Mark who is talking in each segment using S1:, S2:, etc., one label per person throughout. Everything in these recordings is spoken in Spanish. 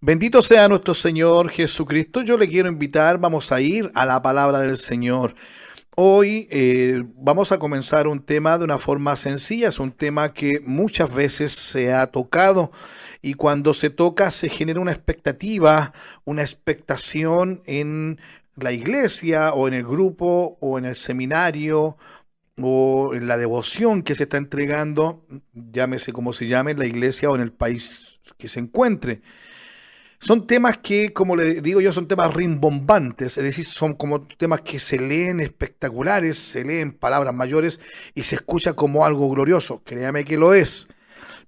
S1: Bendito sea nuestro Señor Jesucristo. Yo le quiero invitar, vamos a ir a la palabra del Señor. Hoy vamos a comenzar un tema de una forma sencilla. Es un tema que muchas veces se ha tocado y cuando se toca se genera una expectativa, una expectación en la iglesia o en el grupo o en el seminario o en la devoción que se está entregando, llámese como se llame, en la iglesia o en el país que se encuentre. Son temas que, como le digo yo, son temas rimbombantes, es decir, son como temas que se leen espectaculares, se leen palabras mayores y se escucha como algo glorioso. Créame que lo es.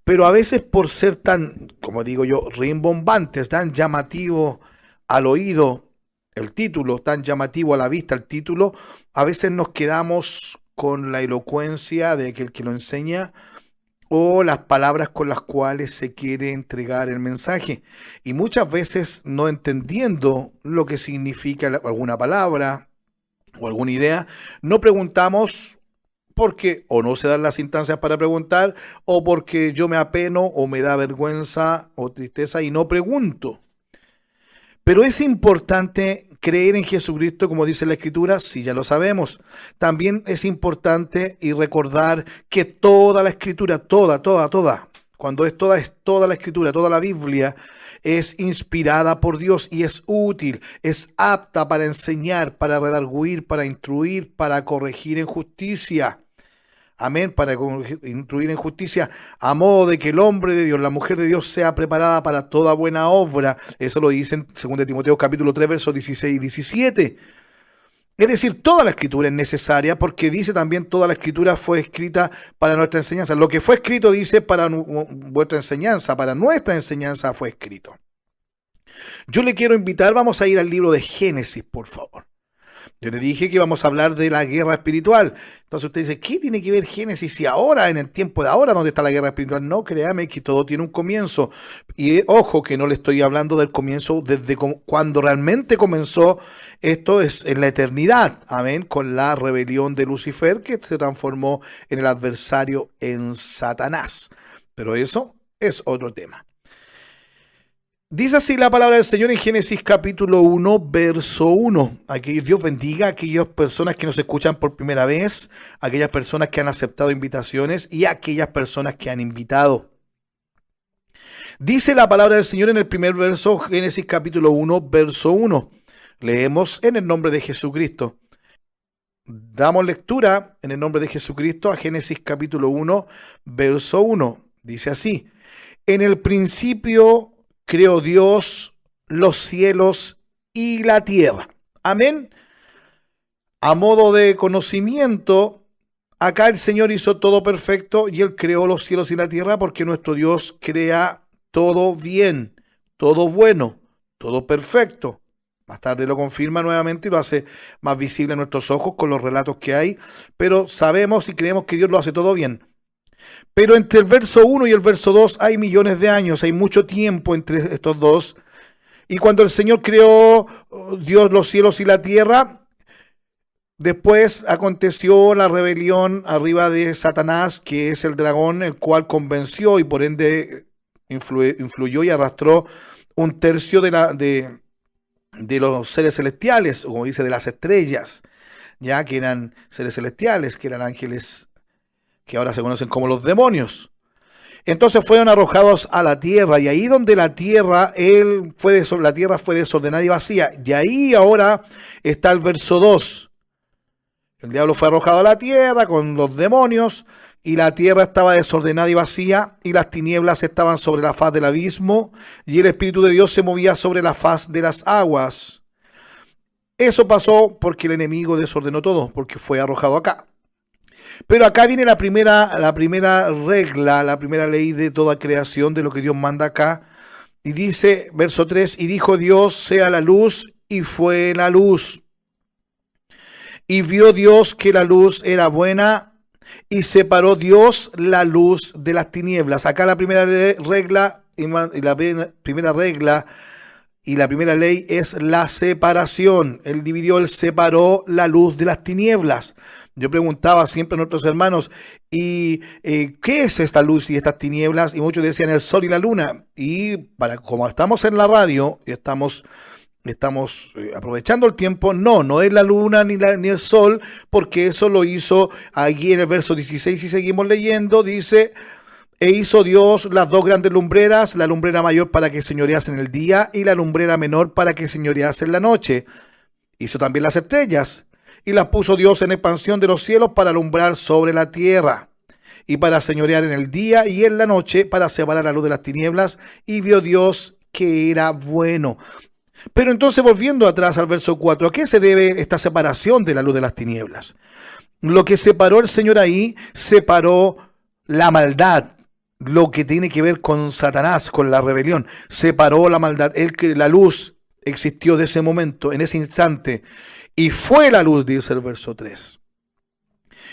S1: Pero a veces por ser tan, como digo yo, rimbombantes, tan llamativo al oído el título, tan llamativo a la vista el título, a veces nos quedamos con la elocuencia de aquel que lo enseña o las palabras con las cuales se quiere entregar el mensaje. Y muchas veces no entendiendo lo que significa alguna palabra o alguna idea, no preguntamos porque o no se dan las instancias para preguntar o porque yo me apeno o me da vergüenza o tristeza y no pregunto. Pero es importante creer en Jesucristo, como dice la Escritura, sí, ya lo sabemos. También es importante y recordar que toda la Escritura, toda, cuando es toda la Escritura, toda la Biblia, es inspirada por Dios y es útil, es apta para enseñar, para redarguir, para instruir, para corregir en justicia. Amén, para instruir en justicia, a modo de que el hombre de Dios, la mujer de Dios sea preparada para toda buena obra. Eso lo dice en 2 Timoteo capítulo 3, versos 16 y 17. Es decir, toda la escritura es necesaria porque dice también toda la escritura fue escrita para nuestra enseñanza. Lo que fue escrito dice para vuestra enseñanza, para nuestra enseñanza fue escrito. Yo le quiero invitar, vamos a ir al libro de Génesis, por favor. Yo le dije que íbamos a hablar de la guerra espiritual. Entonces usted dice, ¿qué tiene que ver Génesis si ahora, en el tiempo de ahora, donde está la guerra espiritual? No, créame que todo tiene un comienzo. Y ojo que no le estoy hablando del comienzo desde cuando realmente comenzó. Esto es en la eternidad. Amén. Con la rebelión de Lucifer que se transformó en el adversario, en Satanás. Pero eso es otro tema. Dice así la palabra del Señor en Génesis capítulo 1, verso 1. Aquí Dios bendiga a aquellas personas que nos escuchan por primera vez, aquellas personas que han aceptado invitaciones y aquellas personas que han invitado. Dice la palabra del Señor en el primer verso, Génesis capítulo 1, verso 1. Leemos en el nombre de Jesucristo. Damos lectura en el nombre de Jesucristo a Génesis capítulo 1, verso 1. Dice así: en el principio creó Dios los cielos y la tierra. Amén. A modo de conocimiento, acá el Señor hizo todo perfecto y Él creó los cielos y la tierra porque nuestro Dios crea todo bien, todo bueno, todo perfecto. Más tarde lo confirma nuevamente y lo hace más visible a nuestros ojos con los relatos que hay, pero sabemos y creemos que Dios lo hace todo bien. Pero entre el verso 1 y el verso 2 hay millones de años, hay mucho tiempo entre estos dos. Y cuando el Señor creó Dios los cielos y la tierra, después aconteció la rebelión arriba de Satanás, que es el dragón, el cual convenció y por ende influyó y arrastró un tercio de los seres celestiales, o como dice, de las estrellas, ya que eran seres celestiales, que eran ángeles que ahora se conocen como los demonios. Entonces fueron arrojados a la tierra, y ahí donde la tierra fue desordenada y vacía. Y ahí ahora está el verso 2. El diablo fue arrojado a la tierra con los demonios, y la tierra estaba desordenada y vacía, y las tinieblas estaban sobre la faz del abismo, y el Espíritu de Dios se movía sobre la faz de las aguas. Eso pasó porque el enemigo desordenó todo, porque fue arrojado acá. Pero acá viene la primera regla, la primera ley de toda creación, de lo que Dios manda acá. Y dice, verso 3, y dijo Dios, sea la luz, y fue la luz. Y vio Dios que la luz era buena, y separó Dios la luz de las tinieblas. Acá la primera regla, y la primera regla Y la primera ley es la separación. Él separó la luz de las tinieblas. Yo preguntaba siempre a nuestros hermanos, ¿y qué es esta luz y estas tinieblas? Y muchos decían el sol y la luna. Y como estamos en la radio y estamos aprovechando el tiempo, no es la luna ni el sol, porque eso lo hizo aquí en el verso 16, y seguimos leyendo, dice: e hizo Dios las dos grandes lumbreras, la lumbrera mayor para que señorease en el día y la lumbrera menor para que señorease en la noche. Hizo también las estrellas y las puso Dios en expansión de los cielos para alumbrar sobre la tierra y para señorear en el día y en la noche, para separar la luz de las tinieblas. Y vio Dios que era bueno. Pero entonces, volviendo atrás al verso 4, ¿a qué se debe esta separación de la luz de las tinieblas? Lo que separó el Señor ahí, separó la maldad, lo que tiene que ver con Satanás, con la rebelión. Separó la maldad. La luz existió de ese momento, en ese instante, y fue la luz, dice el verso 3.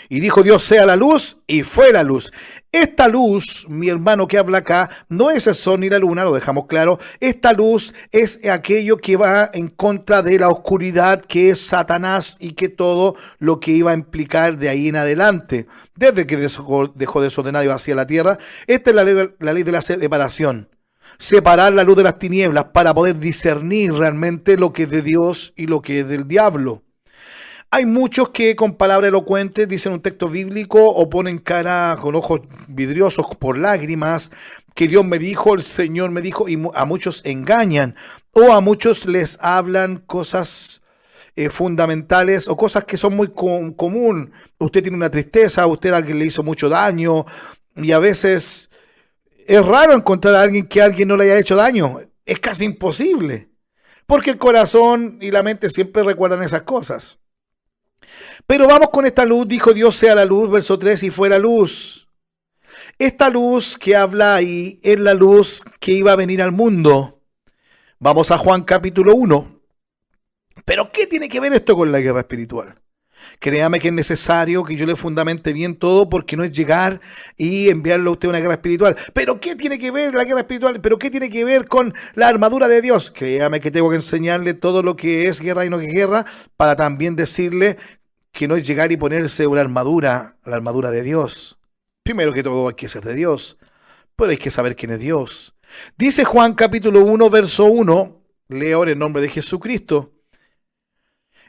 S1: Y dijo Dios: sea la luz, y fue la luz. Esta luz, mi hermano que habla acá, no es el sol ni la luna, lo dejamos claro. Esta luz es aquello que va en contra de la oscuridad, que es Satanás, y que todo lo que iba a implicar de ahí en adelante, desde que dejó desordenada y vacía la tierra. Esta es la ley de la separación. Separar la luz de las tinieblas para poder discernir realmente lo que es de Dios y lo que es del diablo. Hay muchos que con palabras elocuentes dicen un texto bíblico o ponen cara con ojos vidriosos por lágrimas, que Dios me dijo, el Señor me dijo, y a muchos engañan, o a muchos les hablan cosas fundamentales o cosas que son muy común. Usted tiene una tristeza, usted a alguien le hizo mucho daño, y a veces es raro encontrar a alguien que a alguien no le haya hecho daño. Es casi imposible, porque el corazón y la mente siempre recuerdan esas cosas. Pero vamos con esta luz. Dijo Dios: sea la luz, verso 3, y fue la luz. Esta luz que habla ahí es la luz que iba a venir al mundo. Vamos a Juan capítulo 1. Pero ¿qué tiene que ver esto con la guerra espiritual? Créame que es necesario que yo le fundamente bien todo, porque no es llegar y enviarlo a usted a una guerra espiritual. ¿Pero qué tiene que ver la guerra espiritual? ¿Pero qué tiene que ver con la armadura de Dios? Créame que tengo que enseñarle todo lo que es guerra y no es guerra, para también decirle que no es llegar y ponerse una armadura, la armadura de Dios. Primero que todo hay que ser de Dios, pero hay que saber quién es Dios. Dice Juan capítulo 1, verso 1, leo ahora en nombre de Jesucristo: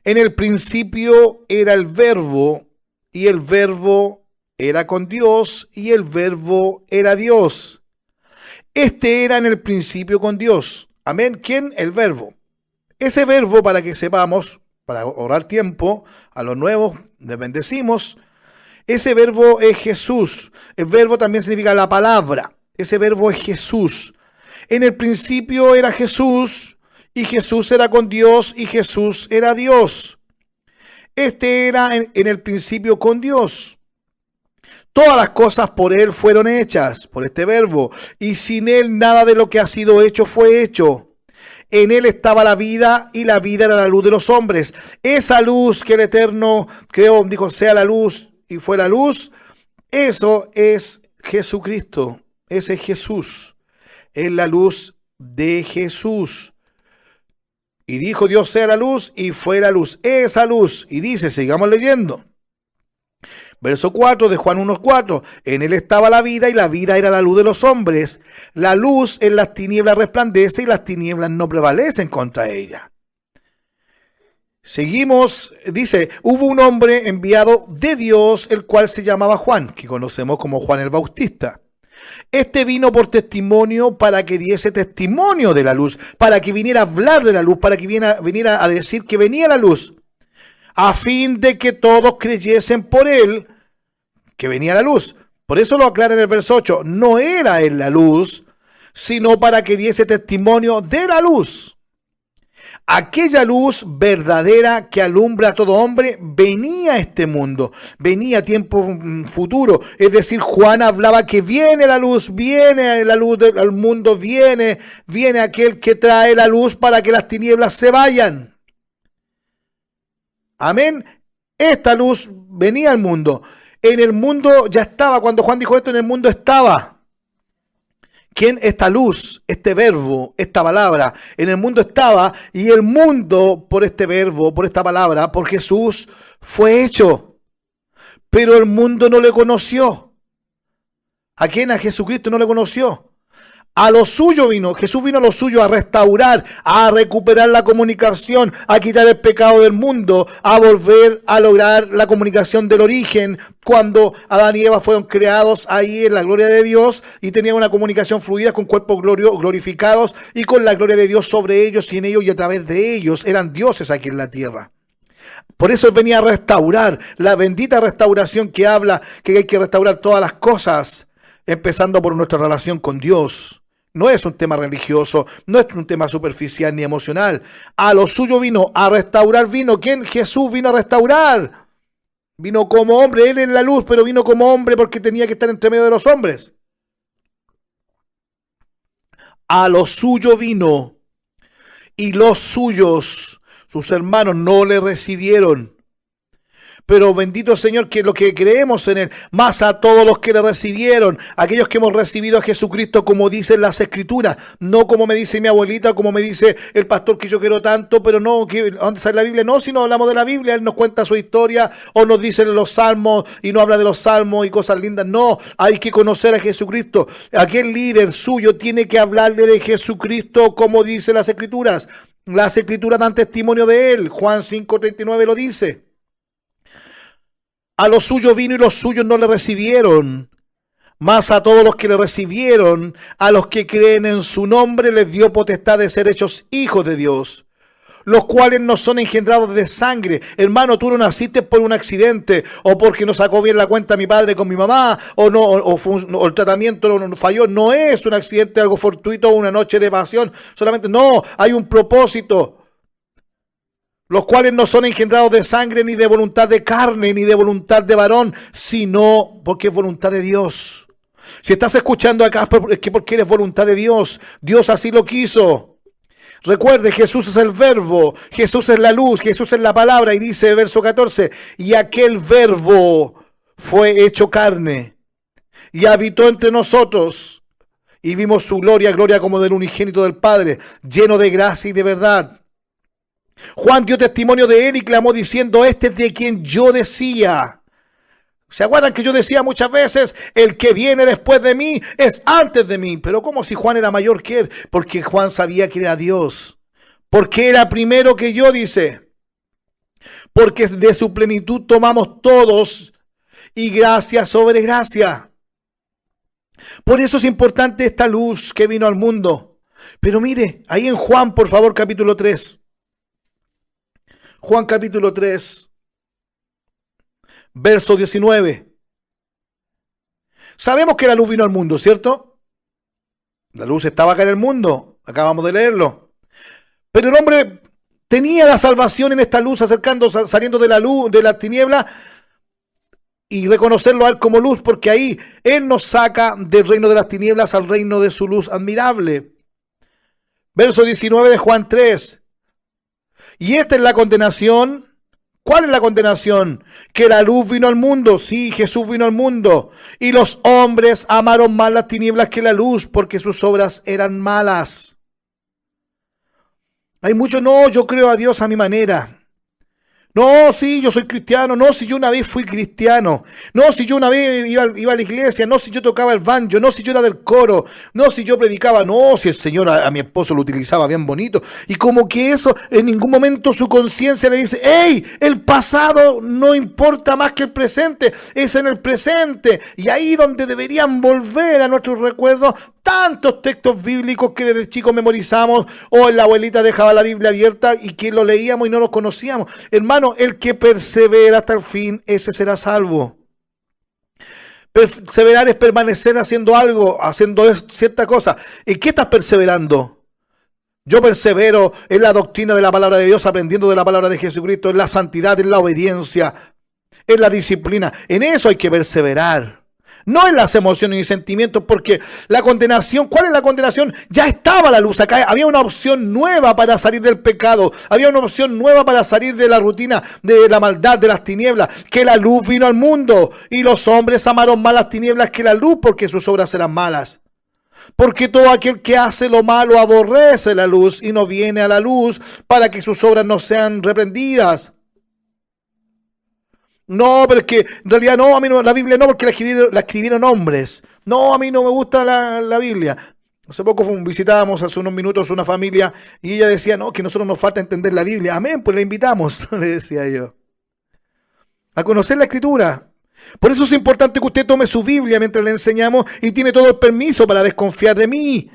S1: en el principio era el Verbo, y el Verbo era con Dios, y el Verbo era Dios. Este era en el principio con Dios. Amén. ¿Quién? El Verbo. Ese Verbo, para que sepamos, para ahorrar tiempo, a los nuevos les bendecimos. Ese verbo es Jesús. El verbo también significa la palabra. Ese verbo es Jesús. En el principio era Jesús, y Jesús era con Dios, y Jesús era Dios. Este era en el principio con Dios. Todas las cosas por Él fueron hechas, por este verbo, y sin Él nada de lo que ha sido hecho fue hecho. En Él estaba la vida, y la vida era la luz de los hombres. Esa luz que el Eterno creó, dijo: sea la luz, y fue la luz. Eso es Jesucristo. Ese es Jesús. Es la luz de Jesús. Y dijo Dios: sea la luz, y fue la luz. Esa luz. Y dice, sigamos leyendo. Verso 4 de Juan 1:4. En Él estaba la vida, y la vida era la luz de los hombres. La luz en las tinieblas resplandece, y las tinieblas no prevalecen contra ella. Seguimos, dice: hubo un hombre enviado de Dios, el cual se llamaba Juan, que conocemos como Juan el Bautista. Este vino por testimonio, para que diese testimonio de la luz, para que viniera a hablar de la luz, para que viniera a decir que venía la luz, a fin de que todos creyesen por Él que venía la luz. Por eso lo aclara en el verso 8. No era Él la luz, sino para que diese testimonio de la luz. Aquella luz verdadera que alumbra a todo hombre venía a este mundo, venía a tiempo futuro. Es decir, Juan hablaba que viene la luz del mundo, viene aquel que trae la luz para que las tinieblas se vayan. Amén. Esta luz venía al mundo. En el mundo ya estaba, cuando Juan dijo esto, en el mundo estaba. ¿Quién? Esta luz, este verbo, esta palabra. En el mundo estaba y el mundo por este verbo, por esta palabra, por Jesús fue hecho. Pero el mundo no le conoció. ¿A quién? A Jesucristo no le conoció. A lo suyo vino, Jesús vino a lo suyo a restaurar, a recuperar la comunicación, a quitar el pecado del mundo, a volver a lograr la comunicación del origen, cuando Adán y Eva fueron creados ahí en la gloria de Dios y tenían una comunicación fluida con cuerpos glorificados y con la gloria de Dios sobre ellos y en ellos y a través de ellos. Eran dioses aquí en la tierra. Por eso Él venía a restaurar, la bendita restauración que habla que hay que restaurar todas las cosas, empezando por nuestra relación con Dios. No es un tema religioso, no es un tema superficial ni emocional. A lo suyo vino, a restaurar vino. ¿Quién? Jesús vino a restaurar. Vino como hombre, Él es la luz, pero vino como hombre porque tenía que estar entre medio de los hombres. A lo suyo vino y los suyos, sus hermanos, no le recibieron. Pero bendito Señor, que lo que creemos en Él, más a todos los que le recibieron, aquellos que hemos recibido a Jesucristo como dicen las Escrituras, no como me dice mi abuelita, como me dice el pastor que yo quiero tanto, pero no, ¿dónde sale la Biblia? No, si no hablamos de la Biblia, Él nos cuenta su historia o nos dice los salmos y no habla de los salmos y cosas lindas. No, hay que conocer a Jesucristo. Aquel líder suyo tiene que hablarle de Jesucristo como dice las Escrituras. Las Escrituras dan testimonio de Él. Juan 5:39 lo dice. A los suyos vino y los suyos no le recibieron. Mas a todos los que le recibieron, a los que creen en su nombre, les dio potestad de ser hechos hijos de Dios, los cuales no son engendrados de sangre. Hermano, tú no naciste por un accidente, o porque no sacó bien la cuenta mi padre con mi mamá, o el tratamiento no falló. No es un accidente, algo fortuito, una noche de pasión. Solamente, no, hay un propósito. Los cuales no son engendrados de sangre, ni de voluntad de carne, ni de voluntad de varón, sino porque es voluntad de Dios. Si estás escuchando acá, es que porque eres voluntad de Dios. Dios así lo quiso. Recuerde, Jesús es el verbo, Jesús es la luz, Jesús es la palabra. Y dice verso 14, y aquel verbo fue hecho carne y habitó entre nosotros. Y vimos su gloria, gloria como del unigénito del Padre, lleno de gracia y de verdad. Juan dio testimonio de Él y clamó diciendo, este es de quien yo decía. ¿Se acuerdan que yo decía muchas veces, el que viene después de mí es antes de mí? Pero como si Juan era mayor que Él, porque Juan sabía que era Dios. Porque era primero que yo, dice. Porque de su plenitud tomamos todos y gracia sobre gracia. Por eso es importante esta luz que vino al mundo. Pero mire, ahí en Juan, por favor, capítulo 3. Juan capítulo 3, verso 19. Sabemos que la luz vino al mundo, ¿cierto? La luz estaba acá en el mundo, acabamos de leerlo. Pero el hombre tenía la salvación en esta luz, saliendo de la luz, de la tiniebla, y reconocerlo a Él como luz, porque ahí Él nos saca del reino de las tinieblas al reino de su luz admirable. Verso 19 de Juan 3. Y esta es la condenación. ¿Cuál es la condenación? Que la luz vino al mundo. Sí, Jesús vino al mundo. Y los hombres amaron más las tinieblas que la luz, porque sus obras eran malas. Hay muchos, no, yo creo a Dios a mi manera. No, sí, yo soy cristiano. No, si yo una vez fui cristiano. No, si yo una vez iba a la iglesia. No, si yo tocaba el banjo. No, si yo era del coro. No, si yo predicaba. No, si el Señor a mi esposo lo utilizaba bien bonito. Y como que eso, en ningún momento su conciencia le dice, ¡hey! El pasado no importa más que el presente. Es en el presente. Y ahí donde deberían volver a nuestros recuerdos tantos textos bíblicos que desde chicos memorizamos. O la abuelita dejaba la Biblia abierta y que lo leíamos y no lo conocíamos. Hermano, el que persevera hasta el fin, ese será salvo. Perseverar es permanecer haciendo algo, haciendo cierta cosa. ¿En qué estás perseverando? Yo persevero en la doctrina de la palabra de Dios, aprendiendo de la palabra de Jesucristo, en la santidad, en la obediencia, en la disciplina. En eso hay que perseverar. No en las emociones y sentimientos, porque la condenación, ¿cuál es la condenación? Ya estaba la luz acá, había una opción nueva para salir del pecado, había una opción nueva para salir de la rutina, de la maldad, de las tinieblas, que la luz vino al mundo y los hombres amaron más las tinieblas que la luz porque sus obras eran malas. Porque todo aquel que hace lo malo aborrece la luz y no viene a la luz para que sus obras no sean reprendidas. No, pero es que en realidad no, a mí no, la Biblia no, porque la escribieron hombres. No, a mí no me gusta la Biblia. Hace poco visitábamos hace unos minutos una familia y ella decía, no, que a nosotros nos falta entender la Biblia. Amén, pues la invitamos, le decía yo, a conocer la Escritura. Por eso es importante que usted tome su Biblia mientras le enseñamos y tiene todo el permiso para desconfiar de mí.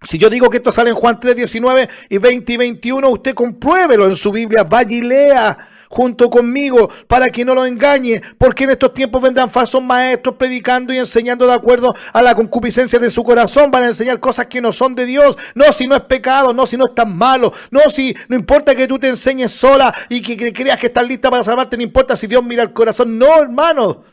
S1: Si yo digo que esto sale en Juan 3, 19 y 20 y 21, usted compruébelo en su Biblia, vaya y lea junto conmigo para que no lo engañe, porque en estos tiempos vendrán falsos maestros predicando y enseñando de acuerdo a la concupiscencia de su corazón. Van a enseñar cosas que no son de Dios. No, si no es pecado, no, si no es tan malo, no, si no importa que tú te enseñes sola y que creas que estás lista para salvarte, no importa si Dios mira el corazón. No, hermano.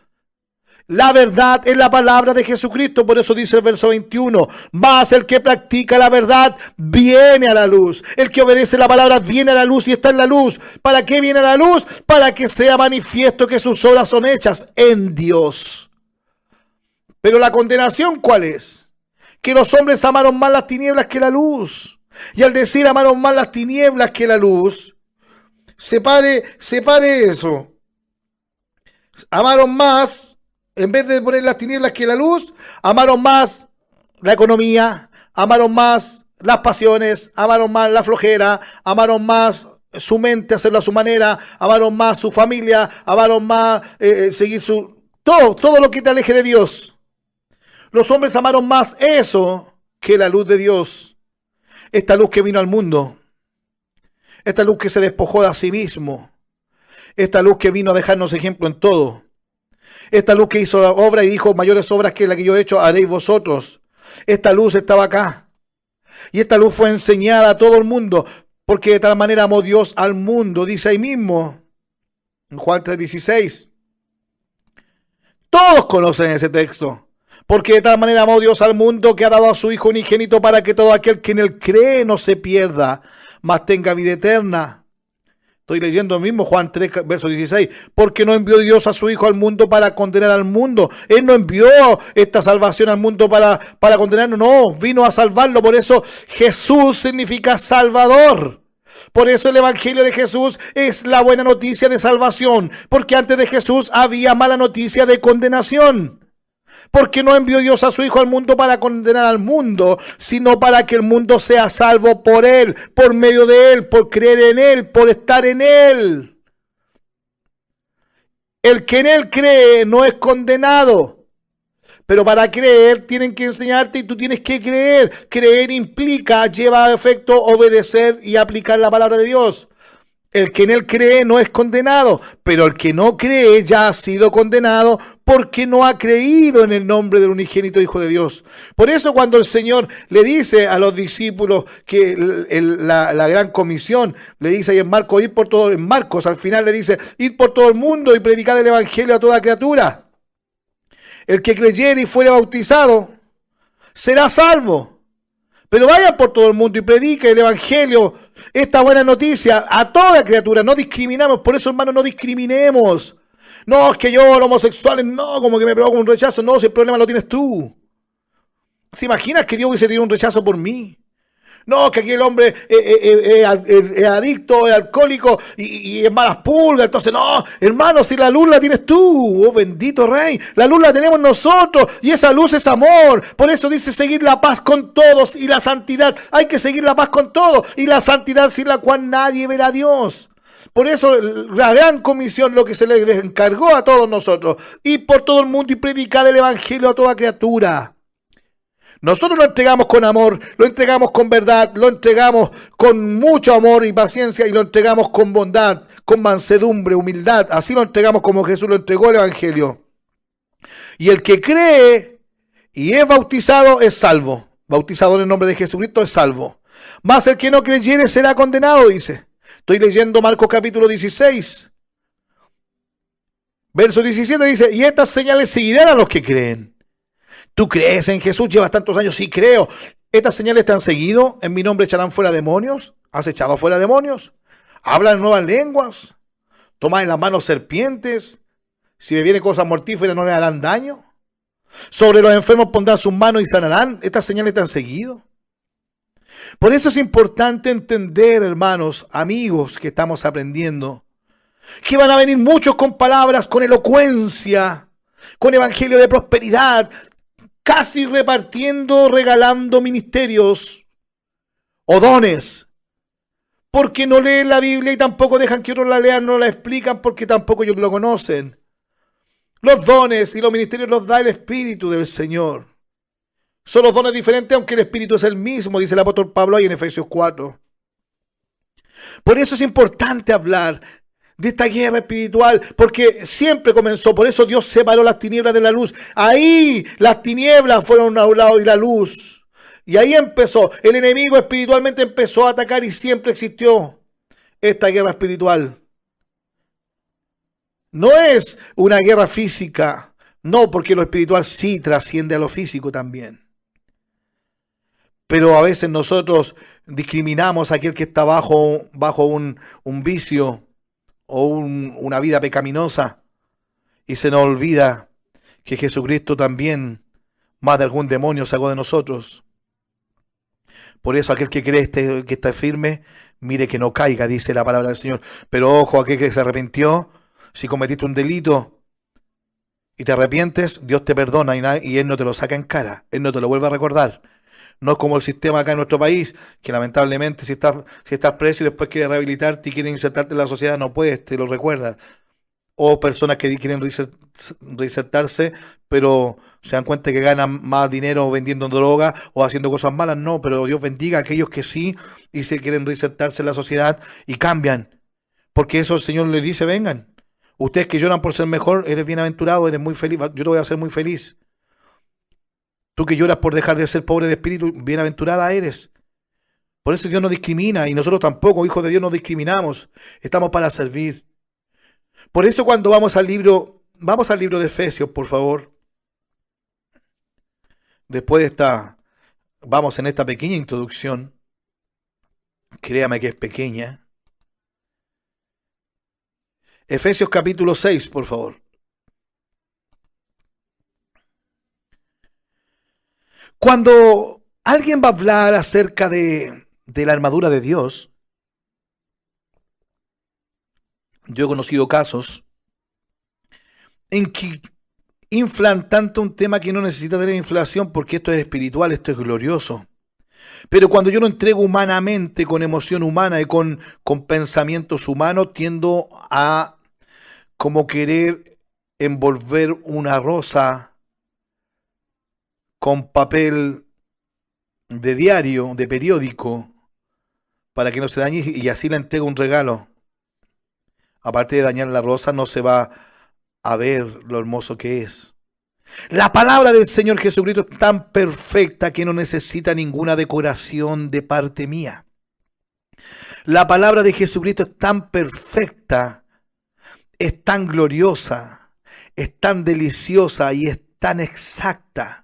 S1: La verdad es la palabra de Jesucristo, por eso dice el verso 21, mas el que practica la verdad viene a la luz. El que obedece la palabra viene a la luz y está en la luz. ¿Para qué viene a la luz? Para que sea manifiesto que sus obras son hechas en Dios. Pero la condenación, ¿cuál es? Que los hombres amaron más las tinieblas que la luz. Y al decir amaron más las tinieblas que la luz, separe eso. Amaron más. En vez de poner las tinieblas que la luz, amaron más la economía, amaron más las pasiones, amaron más la flojera, amaron más su mente, hacerlo a su manera, amaron más su familia, amaron más seguir todo lo que te aleje de Dios. Los hombres amaron más eso que la luz de Dios. Esta luz que vino al mundo, esta luz que se despojó de sí mismo, esta luz que vino a dejarnos ejemplo en todo. Esta luz que hizo la obra y dijo, mayores obras que la que yo he hecho haréis vosotros. Esta luz estaba acá. Y esta luz fue enseñada a todo el mundo, porque de tal manera amó Dios al mundo, dice ahí mismo, en Juan 3:16. Todos conocen ese texto. Porque de tal manera amó Dios al mundo que ha dado a su Hijo unigénito para que todo aquel que en él cree no se pierda, mas tenga vida eterna. Estoy leyendo mismo Juan 3, verso 16. Porque no envió Dios a su Hijo al mundo para condenar al mundo. Él no envió esta salvación al mundo para condenarnos. No, vino a salvarlo. Por eso Jesús significa Salvador. Por eso el Evangelio de Jesús es la buena noticia de salvación. Porque antes de Jesús había mala noticia de condenación. Porque no envió Dios a su Hijo al mundo para condenar al mundo, sino para que el mundo sea salvo por Él, por medio de Él, por creer en Él, por estar en Él. El que en Él cree no es condenado. Pero para creer tienen que enseñarte y tú tienes que creer. Creer implica, lleva a efecto obedecer y aplicar la palabra de Dios. El que en él cree no es condenado, pero el que no cree ya ha sido condenado porque no ha creído en el nombre del unigénito Hijo de Dios. Por eso cuando el Señor le dice a los discípulos que la gran comisión, le dice ahí en Marcos, en Marcos al final le dice, id por todo el mundo y predicad el evangelio a toda criatura. El que creyere y fuere bautizado será salvo. Pero vayan por todo el mundo y prediquen el evangelio, esta buena noticia a toda criatura. No discriminamos, por eso hermanos no discriminemos. No, es que yo los homosexuales, no, como que me provoca un rechazo. No, si el problema lo tienes tú. ¿Se imaginas que Dios hubiese tenido un rechazo por mí? No, que aquí el hombre es adicto, es alcohólico y es malas pulgas. Entonces, no, hermano, si la luz la tienes tú, oh bendito Rey, la luz la tenemos nosotros y esa luz es amor. Por eso dice seguir la paz con todos y la santidad. Hay que seguir la paz con todos y la santidad sin la cual nadie verá a Dios. Por eso la gran comisión, lo que se le encargó a todos nosotros, ir por todo el mundo y predicar el evangelio a toda criatura. Nosotros lo entregamos con amor, lo entregamos con verdad, lo entregamos con mucho amor y paciencia y lo entregamos con bondad, con mansedumbre, humildad. Así lo entregamos como Jesús lo entregó el evangelio. Y el que cree y es bautizado es salvo. Bautizado en el nombre de Jesucristo es salvo. Mas el que no creyere será condenado, dice. Estoy leyendo Marcos capítulo 16. Verso 17 dice, y estas señales seguirán a los que creen. ¿Tú crees en Jesús? ¿Llevas tantos años? Sí, creo. ¿Estas señales te han seguido? ¿En mi nombre echarán fuera demonios? ¿Has echado fuera demonios? ¿Hablan nuevas lenguas? ¿Tomas en las manos serpientes? Si me vienen cosas mortíferas, ¿no le harán daño? Sobre los enfermos pondrán sus manos y sanarán. Estas señales te han seguido. Por eso es importante entender, hermanos, amigos que estamos aprendiendo, que van a venir muchos con palabras, con elocuencia, con evangelio de prosperidad, casi repartiendo, regalando ministerios o dones, porque no leen la Biblia y tampoco dejan que otros la lean, no la explican porque tampoco ellos lo conocen. Los dones y los ministerios los da el Espíritu del Señor. Son los dones diferentes, aunque el Espíritu es el mismo, dice el apóstol Pablo ahí en Efesios 4. Por eso es importante hablar de esta guerra espiritual, porque siempre comenzó, por eso Dios separó las tinieblas de la luz. Ahí las tinieblas fueron a un lado y la luz. Y ahí empezó, el enemigo espiritualmente empezó a atacar y siempre existió esta guerra espiritual. No es una guerra física, no, porque lo espiritual sí trasciende a lo físico también. Pero a veces nosotros discriminamos a aquel que está bajo un vicio o una vida pecaminosa y se nos olvida que Jesucristo también más de algún demonio sacó de nosotros. Por eso aquel que cree que está firme, mire que no caiga, dice la palabra del Señor. Pero ojo, aquel que se arrepintió, si cometiste un delito y te arrepientes, Dios te perdona y Él no te lo saca en cara, Él no te lo vuelve a recordar. No es como el sistema acá en nuestro país, que lamentablemente si estás preso y después quieres rehabilitarte y quieres insertarte en la sociedad, no puedes, te lo recuerda. O personas que quieren reinsertarse, pero se dan cuenta que ganan más dinero vendiendo droga o haciendo cosas malas. No, pero Dios bendiga a aquellos que sí y se quieren reinsertarse en la sociedad y cambian. Porque eso el Señor les dice, vengan. Ustedes que lloran por ser mejor, eres bienaventurado, eres muy feliz, yo te voy a hacer muy feliz. Tú que lloras por dejar de ser pobre de espíritu, bienaventurada eres. Por eso Dios no discrimina y nosotros tampoco, hijos de Dios, no discriminamos. Estamos para servir. Por eso cuando vamos al libro de Efesios, por favor. Después de vamos en esta pequeña introducción. Créame que es pequeña. Efesios capítulo 6, por favor. Cuando alguien va a hablar acerca de la armadura de Dios, yo he conocido casos en que inflan tanto un tema que no necesita tener inflación porque esto es espiritual, esto es glorioso. Pero cuando yo lo entrego humanamente, con emoción humana y con pensamientos humanos, tiendo a como querer envolver una rosa con papel de diario, de periódico, para que no se dañe y así le entrego un regalo. Aparte de dañar la rosa, no se va a ver lo hermoso que es. La palabra del Señor Jesucristo es tan perfecta que no necesita ninguna decoración de parte mía. La palabra de Jesucristo es tan perfecta, es tan gloriosa, es tan deliciosa y es tan exacta.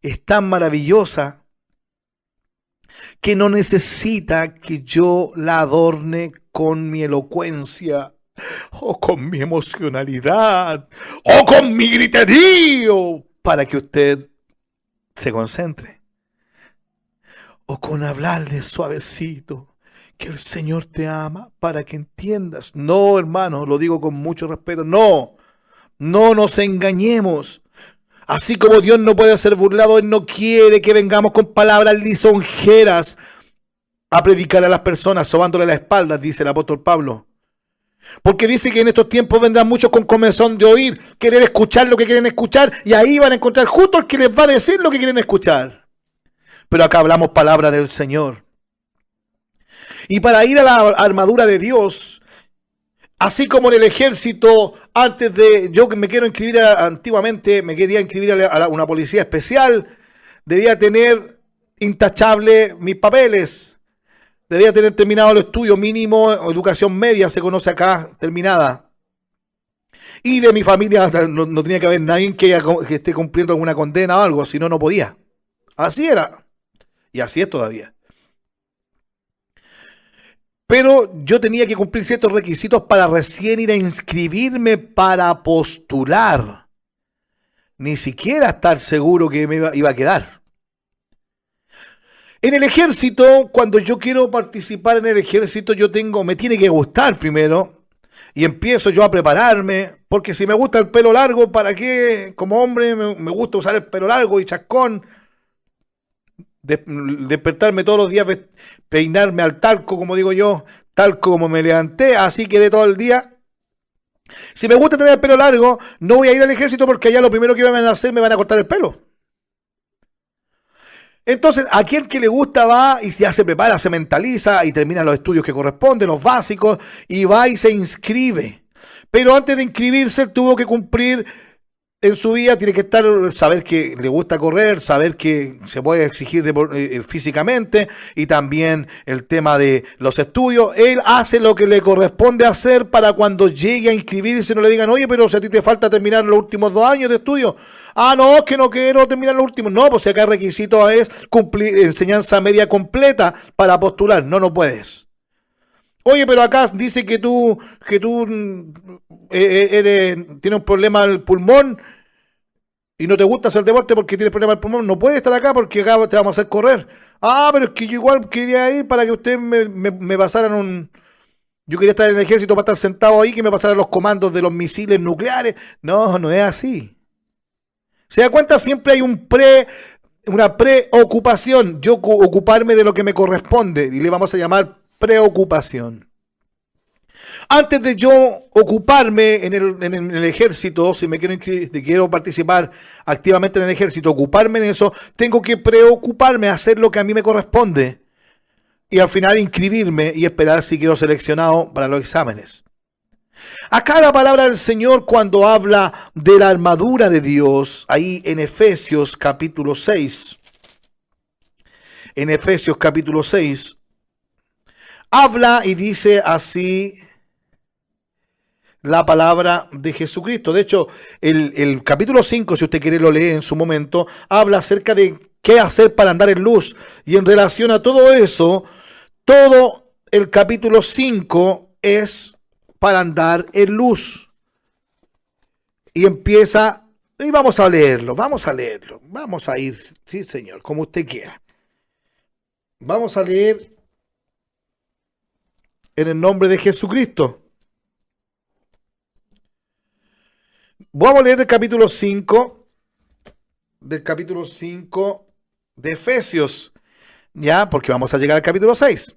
S1: Es tan maravillosa que no necesita que yo la adorne con mi elocuencia o con mi emocionalidad o con mi griterío para que usted se concentre. O con hablarle suavecito que el Señor te ama para que entiendas. No, hermano, lo digo con mucho respeto. No nos engañemos. Así como Dios no puede ser burlado, Él no quiere que vengamos con palabras lisonjeras a predicar a las personas, sobándole la espalda, dice el apóstol Pablo. Porque dice que en estos tiempos vendrán muchos con comezón de oír, querer escuchar lo que quieren escuchar, y ahí van a encontrar justo el que les va a decir lo que quieren escuchar. Pero acá hablamos palabra del Señor. Y para ir a la armadura de Dios, así como en el ejército, yo me quiero inscribir antiguamente, me quería inscribir a una policía especial, debía tener intachable mis papeles, debía tener terminado el estudio mínimo, educación media se conoce acá, terminada. Y de mi familia no tenía que haber nadie que esté cumpliendo alguna condena o algo, si no, no podía. Así era, y así es todavía. Pero yo tenía que cumplir ciertos requisitos para recién ir a inscribirme para postular ni siquiera estar seguro que me iba a quedar. En el ejército, cuando yo quiero participar en el ejército, me tiene que gustar primero, y empiezo yo a prepararme, porque si me gusta el pelo largo, ¿para qué? Como hombre me gusta usar el pelo largo y chascón, despertarme todos los días, peinarme al talco, como digo yo, talco como me levanté, así quedé todo el día. Si me gusta tener el pelo largo, no voy a ir al ejército porque allá lo primero que me van a hacer, me van a cortar el pelo. Entonces, aquel que le gusta va y ya se prepara, se mentaliza y termina los estudios que corresponden, los básicos, y va y se inscribe. Pero antes de inscribirse, tuvo que cumplir en su vida, tiene que saber que le gusta correr, saber que se puede exigir físicamente, y también el tema de los estudios. Él hace lo que le corresponde hacer para cuando llegue a inscribirse no le digan, oye, pero si a ti te falta terminar los últimos 2 años de estudio. Ah, no, es que no quiero terminar los últimos. No, pues si acá el requisito es cumplir enseñanza media completa para postular. No puedes. Oye, pero acá dice que tú tienes un problema al pulmón y no te gusta hacer deporte porque tienes problema al pulmón. No puedes estar acá porque acá te vamos a hacer correr. Ah, pero es que yo igual quería ir para que ustedes me pasaran un... Yo quería estar en el ejército para estar sentado ahí, que me pasaran los comandos de los misiles nucleares. No es así. ¿Se da cuenta? Siempre hay una preocupación. Yo ocuparme de lo que me corresponde y le vamos a llamar preocupación. Antes de yo ocuparme en el ejército, si me quiero participar activamente en el ejército, ocuparme en eso, tengo que preocuparme, hacer lo que a mí me corresponde y al final inscribirme y esperar si quedo seleccionado para los exámenes. Acá la palabra del Señor, cuando habla de la armadura de Dios, ahí en Efesios capítulo 6, habla y dice así la palabra de Jesucristo. De hecho, el capítulo 5, si usted quiere lo lee en su momento, habla acerca de qué hacer para andar en luz. Y en relación a todo eso, todo el capítulo 5 es para andar en luz. Y empieza, y vamos a leerlo, vamos a ir, sí señor, como usted quiera. Vamos a leer en el nombre de Jesucristo. Vamos a leer del capítulo 5 de Efesios, ya, porque vamos a llegar al capítulo 6.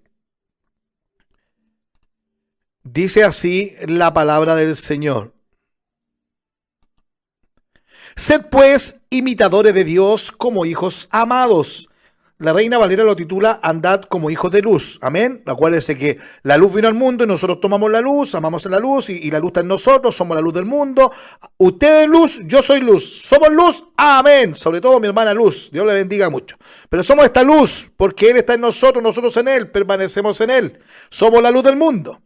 S1: Dice así la palabra del Señor. Sed pues imitadores de Dios como hijos amados. La Reina Valera lo titula Andad como hijos de luz. Amén. Acuérdense que la luz vino al mundo y nosotros tomamos la luz, amamos la luz y la luz está en nosotros, somos la luz del mundo. Usted es luz, yo soy luz. Somos luz, amén. Sobre todo mi hermana Luz, Dios le bendiga mucho. Pero somos esta luz porque Él está en nosotros, nosotros en Él, permanecemos en Él. Somos la luz del mundo.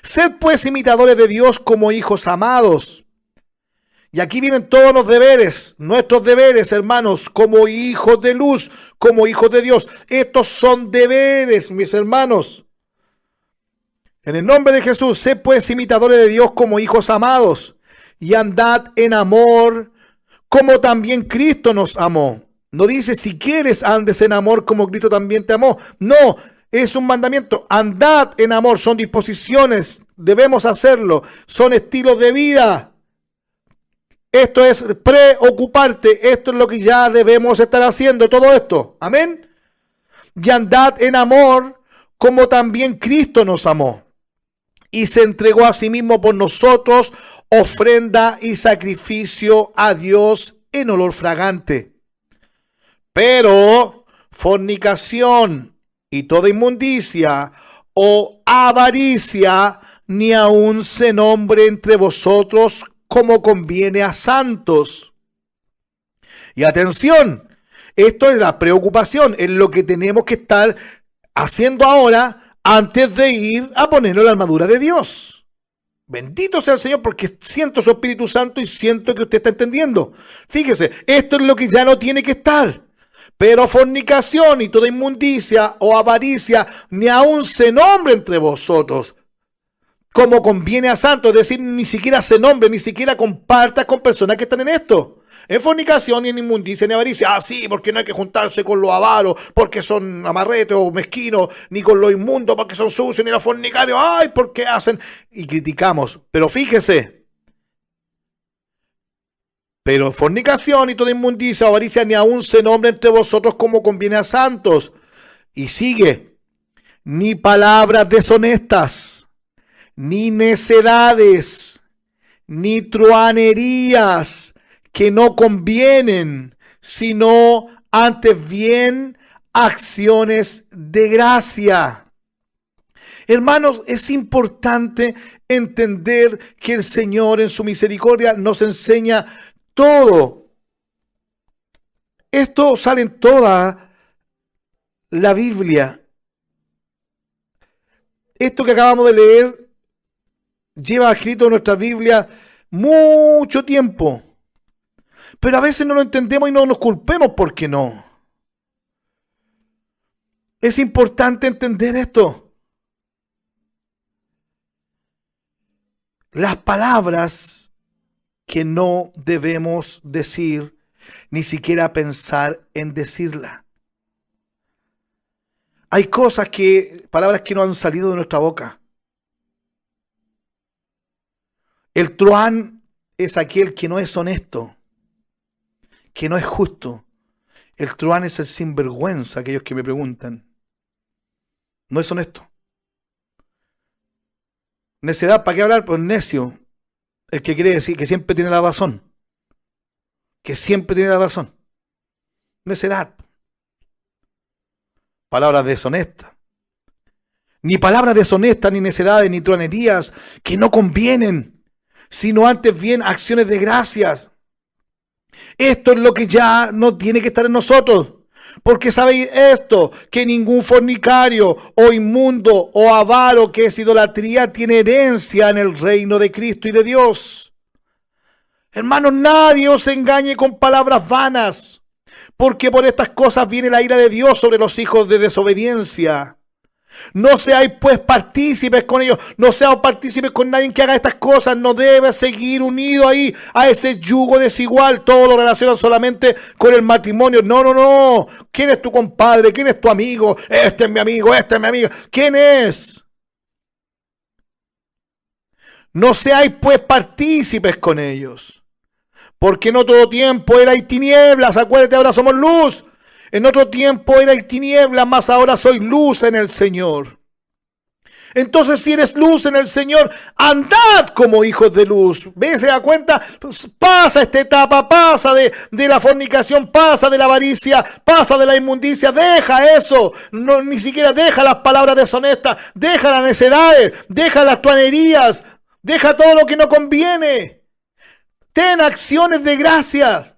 S1: Sed pues imitadores de Dios como hijos amados. Y aquí vienen todos los deberes, nuestros deberes, hermanos, como hijos de luz, como hijos de Dios. Estos son deberes, mis hermanos. En el nombre de Jesús, sed pues imitadores de Dios como hijos amados, y andad en amor, como también Cristo nos amó. No dice, si quieres, andes en amor como Cristo también te amó. No, es un mandamiento. Andad en amor, son disposiciones, debemos hacerlo, son estilos de vida. Esto es preocuparte, esto es lo que ya debemos estar haciendo, todo esto. Amén. Y andad en amor como también Cristo nos amó y se entregó a sí mismo por nosotros, ofrenda y sacrificio a Dios en olor fragante. Pero fornicación y toda inmundicia o avaricia ni aun se nombre entre vosotros como conviene a santos. Y atención, esto es la preocupación, es lo que tenemos que estar haciendo ahora antes de ir a ponerle la armadura de Dios. Bendito sea el Señor, porque siento su Espíritu Santo y siento que usted está entendiendo. Fíjese, esto es lo que ya no tiene que estar. Pero fornicación y toda inmundicia o avaricia ni aun se nombre entre vosotros, como conviene a santos, es decir, ni siquiera se nombre, ni siquiera compartas con personas que están en esto. En fornicación, ni en inmundicia, ni avaricia. Ah, sí, porque no hay que juntarse con los avaros, porque son amarretes o mezquinos, ni con los inmundos, porque son sucios, ni los fornicarios. Ay, porque hacen. Y criticamos. Pero fíjese. Pero fornicación y toda inmundicia o avaricia ni aún se nombra entre vosotros como conviene a santos. Y sigue. Ni palabras deshonestas, ni necedades, ni truhanerías que no convienen, sino antes bien acciones de gracia. Hermanos, es importante entender que el Señor en su misericordia nos enseña todo. Esto sale en toda la Biblia. Esto que acabamos de leer lleva escrito en nuestra Biblia mucho tiempo. Pero a veces no lo entendemos y no nos culpemos porque no. Es importante entender esto. Las palabras que no debemos decir, ni siquiera pensar en decirlas. Hay palabras que no han salido de nuestra boca. El truán es aquel que no es honesto, que no es justo. El truán es el sinvergüenza, aquellos que me preguntan. No es honesto. Necedad, ¿para qué hablar? Pues necio. El que quiere decir que siempre tiene la razón. Que siempre tiene la razón. Necedad. Palabras deshonestas. Ni palabras deshonestas, ni necedades, ni truanerías que no convienen, sino antes bien acciones de gracias. Esto es lo que ya no tiene que estar en nosotros. Porque sabéis esto, que ningún fornicario o inmundo o avaro, que es idolatría, tiene herencia en el reino de Cristo y de Dios. Hermanos, nadie os engañe con palabras vanas, porque por estas cosas viene la ira de Dios sobre los hijos de desobediencia. No seáis pues partícipes con ellos, no seáis partícipes con nadie que haga estas cosas. No debe seguir unido ahí a ese yugo desigual. Todo lo relacionan solamente con el matrimonio. No. ¿Quién es tu compadre? ¿Quién es tu amigo? Este es mi amigo, este es mi amiga. ¿Quién es? No seáis pues partícipes con ellos, porque en otro tiempo erais tinieblas. Acuérdate, ahora somos luz. En otro tiempo erais tinieblas, mas ahora soy luz en el Señor. Entonces, si eres luz en el Señor, andad como hijos de luz. ¿Ves? ¿Se da cuenta? Pues pasa esta etapa, pasa de la fornicación, pasa de la avaricia, pasa de la inmundicia. Deja eso. No, ni siquiera deja las palabras deshonestas, deja las necedades, deja las truanerías, deja todo lo que no conviene. Ten acciones de gracias.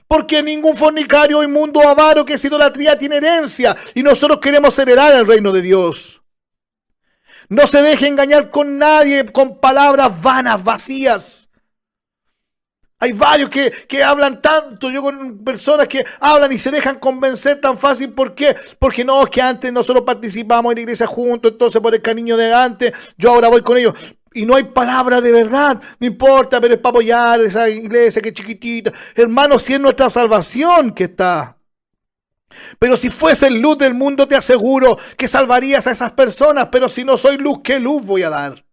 S1: Porque ningún fornicario, inmundo, avaro, que es idolatría, tiene herencia. Y nosotros queremos heredar el reino de Dios. No se deje engañar con nadie con palabras vanas, vacías. Hay varios que hablan tanto. Yo con personas que hablan y se dejan convencer tan fácil. ¿Por qué? Porque no, es que antes nosotros participamos en la iglesia juntos, entonces por el cariño de antes, yo ahora voy con ellos. Y no hay palabra de verdad, no importa, pero es para apoyar esa iglesia que es chiquitita. Hermano, si es nuestra salvación que está. Pero si fuese luz del mundo, te aseguro que salvarías a esas personas. Pero si no soy luz, ¿qué luz voy a dar?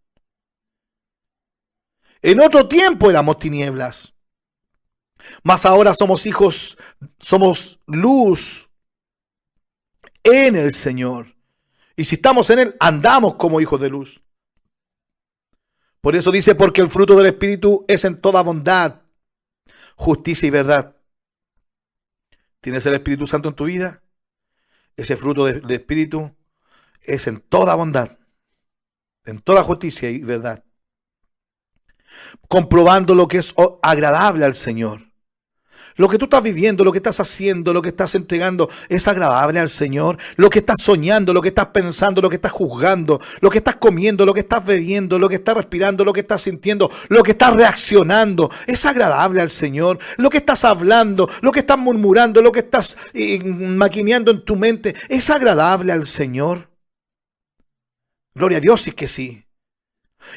S1: En otro tiempo éramos tinieblas, mas ahora somos hijos, somos luz en el Señor. Y si estamos en Él, andamos como hijos de luz. Por eso dice, porque el fruto del Espíritu es en toda bondad, justicia y verdad. ¿Tienes el Espíritu Santo en tu vida? Ese fruto de Espíritu es en toda bondad, en toda justicia y verdad. Comprobando lo que es agradable al Señor. Lo que tú estás viviendo, lo que estás haciendo, lo que estás entregando, ¿es agradable al Señor? Lo que estás soñando, lo que estás pensando, lo que estás juzgando, lo que estás comiendo, lo que estás bebiendo, lo que estás respirando, lo que estás sintiendo, lo que estás reaccionando, ¿es agradable al Señor? Lo que estás hablando, lo que estás murmurando, lo que estás maquineando en tu mente, ¿es agradable al Señor? Gloria a Dios, sí que sí.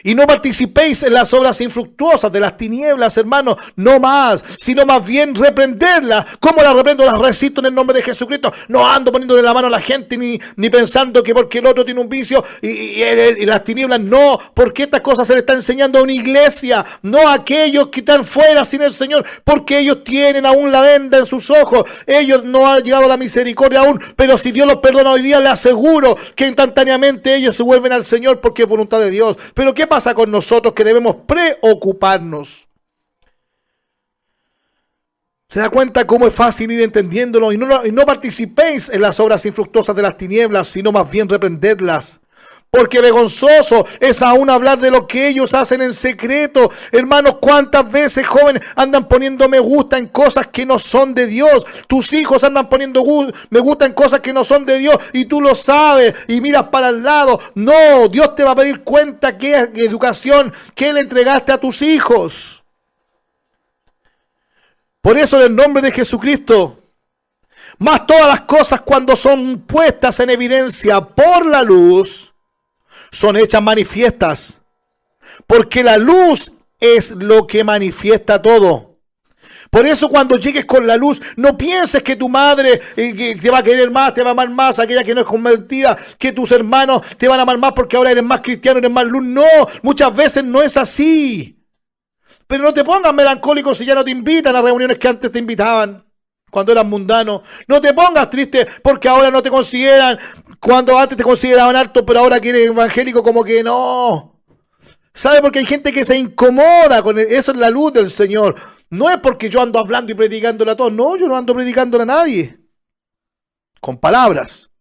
S1: Y no participéis en las obras infructuosas de las tinieblas, hermanos, no más, sino más bien reprenderlas. ¿Cómo las reprendo? Las resisto en el nombre de Jesucristo. No ando poniéndole la mano a la gente ni pensando que porque el otro tiene un vicio y las tinieblas, no, porque estas cosas se le está enseñando a una iglesia, no a aquellos que están fuera sin el Señor, porque ellos tienen aún la venda en sus ojos, ellos no han llegado a la misericordia aún, pero si Dios los perdona hoy día, les aseguro que instantáneamente ellos se vuelven al Señor porque es voluntad de Dios. Pero ¿qué pasa con nosotros que debemos preocuparnos? ¿Se da cuenta cómo es fácil ir entendiéndolo? Y no participéis en las obras infructuosas de las tinieblas, sino más bien reprenderlas. Porque vergonzoso es aún hablar de lo que ellos hacen en secreto. Hermanos, ¿cuántas veces jóvenes andan poniendo me gusta en cosas que no son de Dios? Tus hijos andan poniendo me gusta en cosas que no son de Dios y tú lo sabes y miras para el lado. No, Dios te va a pedir cuenta qué educación que le entregaste a tus hijos. Por eso en el nombre de Jesucristo, más todas las cosas cuando son puestas en evidencia por la luz, son hechas manifiestas, porque la luz es lo que manifiesta todo. Por eso cuando llegues con la luz, no pienses que tu madre que te va a querer más, te va a amar más, aquella que no es convertida, que tus hermanos te van a amar más porque ahora eres más cristiano, eres más luz. No, muchas veces no es así. Pero no te pongas melancólico si ya no te invitan a reuniones que antes te invitaban, cuando eras mundano. No te pongas triste porque ahora no te consideran, cuando antes te consideraban harto, pero ahora que eres evangélico como que no. ¿Sabe? Porque hay gente que se incomoda con eso. Es la luz del Señor. No es porque yo ando hablando y predicándole a todos. No, yo no ando predicándole a nadie. Con palabras.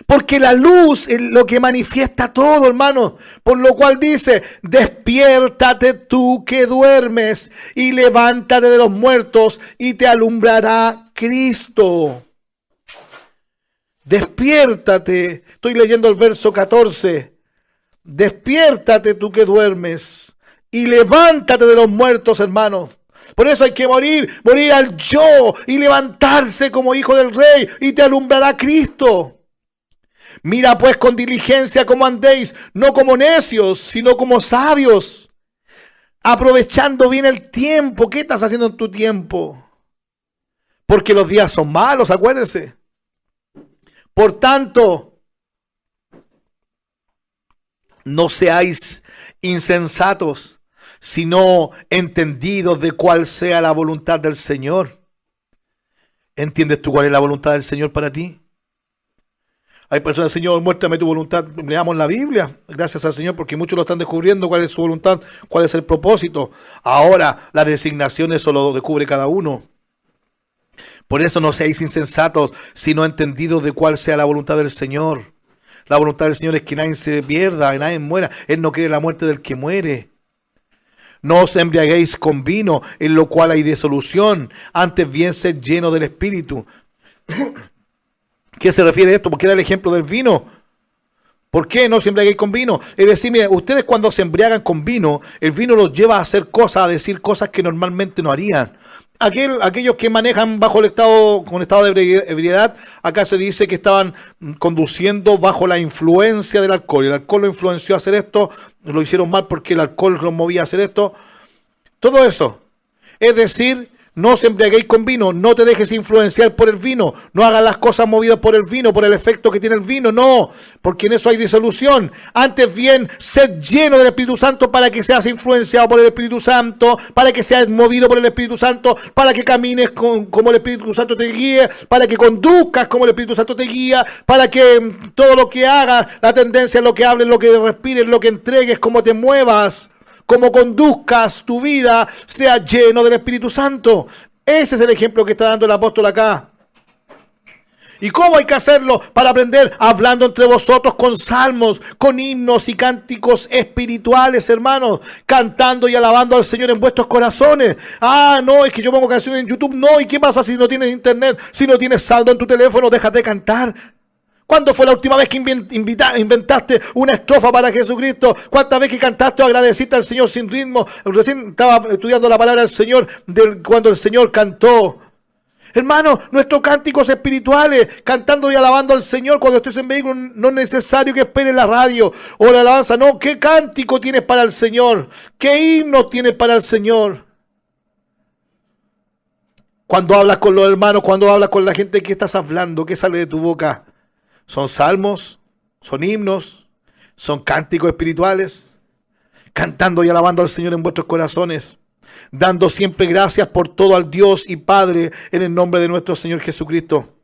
S1: Porque la luz es lo que manifiesta todo, hermano. Por lo cual dice, despiértate tú que duermes y levántate de los muertos y te alumbrará Cristo. Despiértate. Estoy leyendo el verso 14. Despiértate tú que duermes y levántate de los muertos, hermano. Por eso hay que morir al yo y levantarse como hijo del rey y te alumbrará Cristo. Mira pues con diligencia cómo andéis, no como necios, sino como sabios, aprovechando bien el tiempo. ¿Qué estás haciendo en tu tiempo? Porque los días son malos, acuérdense. Por tanto, no seáis insensatos, sino entendidos de cuál sea la voluntad del Señor. ¿Entiendes tú cuál es la voluntad del Señor para ti? Hay personas, Señor, muéstrame tu voluntad. Leamos la Biblia, gracias al Señor, porque muchos lo están descubriendo, cuál es su voluntad, cuál es el propósito. Ahora, la designación, eso lo descubre cada uno. Por eso no seáis insensatos, sino entendidos de cuál sea la voluntad del Señor. La voluntad del Señor es que nadie se pierda, que nadie muera. Él no quiere la muerte del que muere. No os embriaguéis con vino, en lo cual hay disolución, antes bien sed lleno del Espíritu. ¿Qué se refiere a esto? ¿Por qué da el ejemplo del vino? ¿Por qué no se embriaguéis con vino? Es decir, mire, ustedes cuando se embriagan con vino, el vino los lleva a hacer cosas, a decir cosas que normalmente no harían. Aquellos que manejan bajo con estado de ebriedad, acá se dice que estaban conduciendo bajo la influencia del alcohol. El alcohol lo influenció a hacer esto, lo hicieron mal porque el alcohol los movía a hacer esto. Todo eso. Es decir, no os embriaguéis con vino, no te dejes influenciar por el vino, no hagas las cosas movidas por el vino, por el efecto que tiene el vino, no, porque en eso hay disolución. Antes bien, sed lleno del Espíritu Santo para que seas influenciado por el Espíritu Santo, para que seas movido por el Espíritu Santo, para que camines como el Espíritu Santo te guíe, para que conduzcas como el Espíritu Santo te guía, para que todo lo que hagas, la tendencia, lo que hables, lo que respires, lo que entregues, cómo te muevas, cómo conduzcas tu vida, sea lleno del Espíritu Santo. Ese es el ejemplo que está dando el apóstol acá. ¿Y cómo hay que hacerlo? Para aprender hablando entre vosotros con salmos, con himnos y cánticos espirituales, hermanos, cantando y alabando al Señor en vuestros corazones. Ah, no, es que yo pongo canciones en YouTube. No, ¿y qué pasa si no tienes internet? Si no tienes saldo en tu teléfono, dejas de cantar. ¿Cuándo fue la última vez que inventaste una estrofa para Jesucristo? ¿Cuántas veces que cantaste o agradeciste al Señor sin ritmo? Recién estaba estudiando la palabra del Señor cuando el Señor cantó. Hermano, nuestros cánticos espirituales, cantando y alabando al Señor cuando estés en vehículo, no es necesario que esperes la radio o la alabanza. No, ¿qué cántico tienes para el Señor? ¿Qué himno tienes para el Señor? Cuando hablas con los hermanos, cuando hablas con la gente, ¿qué estás hablando? ¿Qué sale de tu boca? ¿Son salmos? ¿Son himnos? ¿Son cánticos espirituales? Cantando y alabando al Señor en vuestros corazones, dando siempre gracias por todo al Dios y Padre en el nombre de nuestro Señor Jesucristo.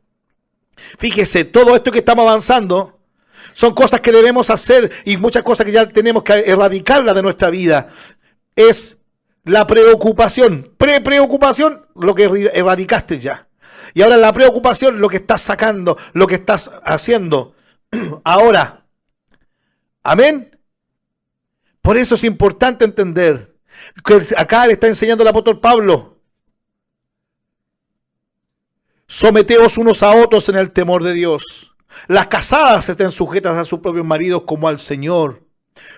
S1: Fíjese, todo esto que estamos avanzando son cosas que debemos hacer y muchas cosas que ya tenemos que erradicarlas de nuestra vida. Es la preocupación, preocupación, lo que erradicaste ya. Y ahora la preocupación, lo que estás sacando, lo que estás haciendo. Ahora, amén. Por eso es importante entender que acá le está enseñando el apóstol Pablo. Someteos unos a otros en el temor de Dios. Las casadas estén sujetas a sus propios maridos como al Señor.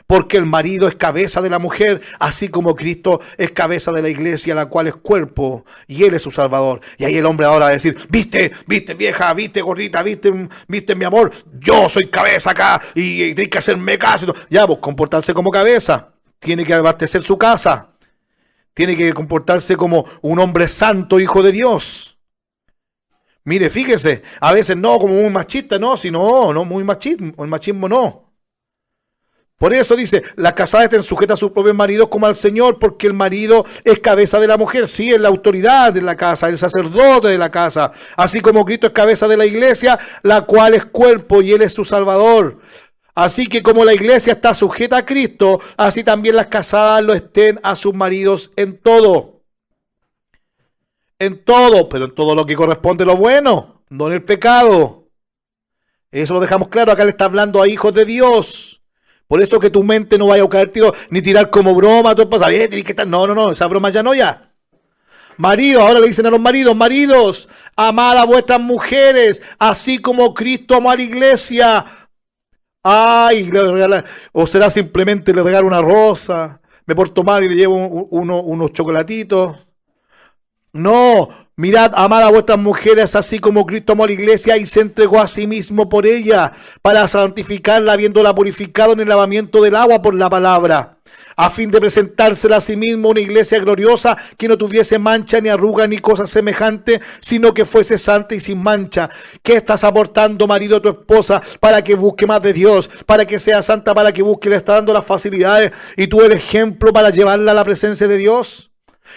S1: Porque el marido es cabeza de la mujer, así como Cristo es cabeza de la iglesia, la cual es cuerpo, y Él es su Salvador. Y ahí el hombre ahora va a decir, viste vieja, viste gordita, viste mi amor, yo soy cabeza acá, y tienes que hacerme caso. Ya, pues comportarse como cabeza, tiene que abastecer su casa, tiene que comportarse como un hombre santo, hijo de Dios. Mire, fíjese, a veces no como muy machista, no, sino no muy machismo, el machismo no. Por eso dice, las casadas estén sujetas a sus propios maridos como al Señor, porque el marido es cabeza de la mujer, sí, es la autoridad de la casa, el sacerdote de la casa, así como Cristo es cabeza de la iglesia, la cual es cuerpo y Él es su Salvador. Así que como la iglesia está sujeta a Cristo, así también las casadas lo estén a sus maridos en todo. En todo, pero en todo lo que corresponde a lo bueno, no en el pecado. Eso lo dejamos claro, acá le está hablando a hijos de Dios. Por eso que tu mente no vaya a caer tiro, ni tirar como broma, tu esposa, tienes que estar. No, esa broma ya no ya. Maridos, ahora le dicen a los maridos, amad a vuestras mujeres, así como Cristo amó a la iglesia. Ay, o será simplemente le regalo una rosa, me porto mal y le llevo unos chocolatitos. No, mirad, amad a vuestras mujeres así como Cristo amó a la iglesia y se entregó a sí mismo por ella, para santificarla, habiéndola purificado en el lavamiento del agua por la palabra, a fin de presentársela a sí mismo una iglesia gloriosa, que no tuviese mancha, ni arruga, ni cosa semejante, sino que fuese santa y sin mancha. ¿Qué estás aportando, marido, a tu esposa, para que busque más de Dios, para que sea santa, para que busque? Le está dando las facilidades y tú el ejemplo para llevarla a la presencia de Dios.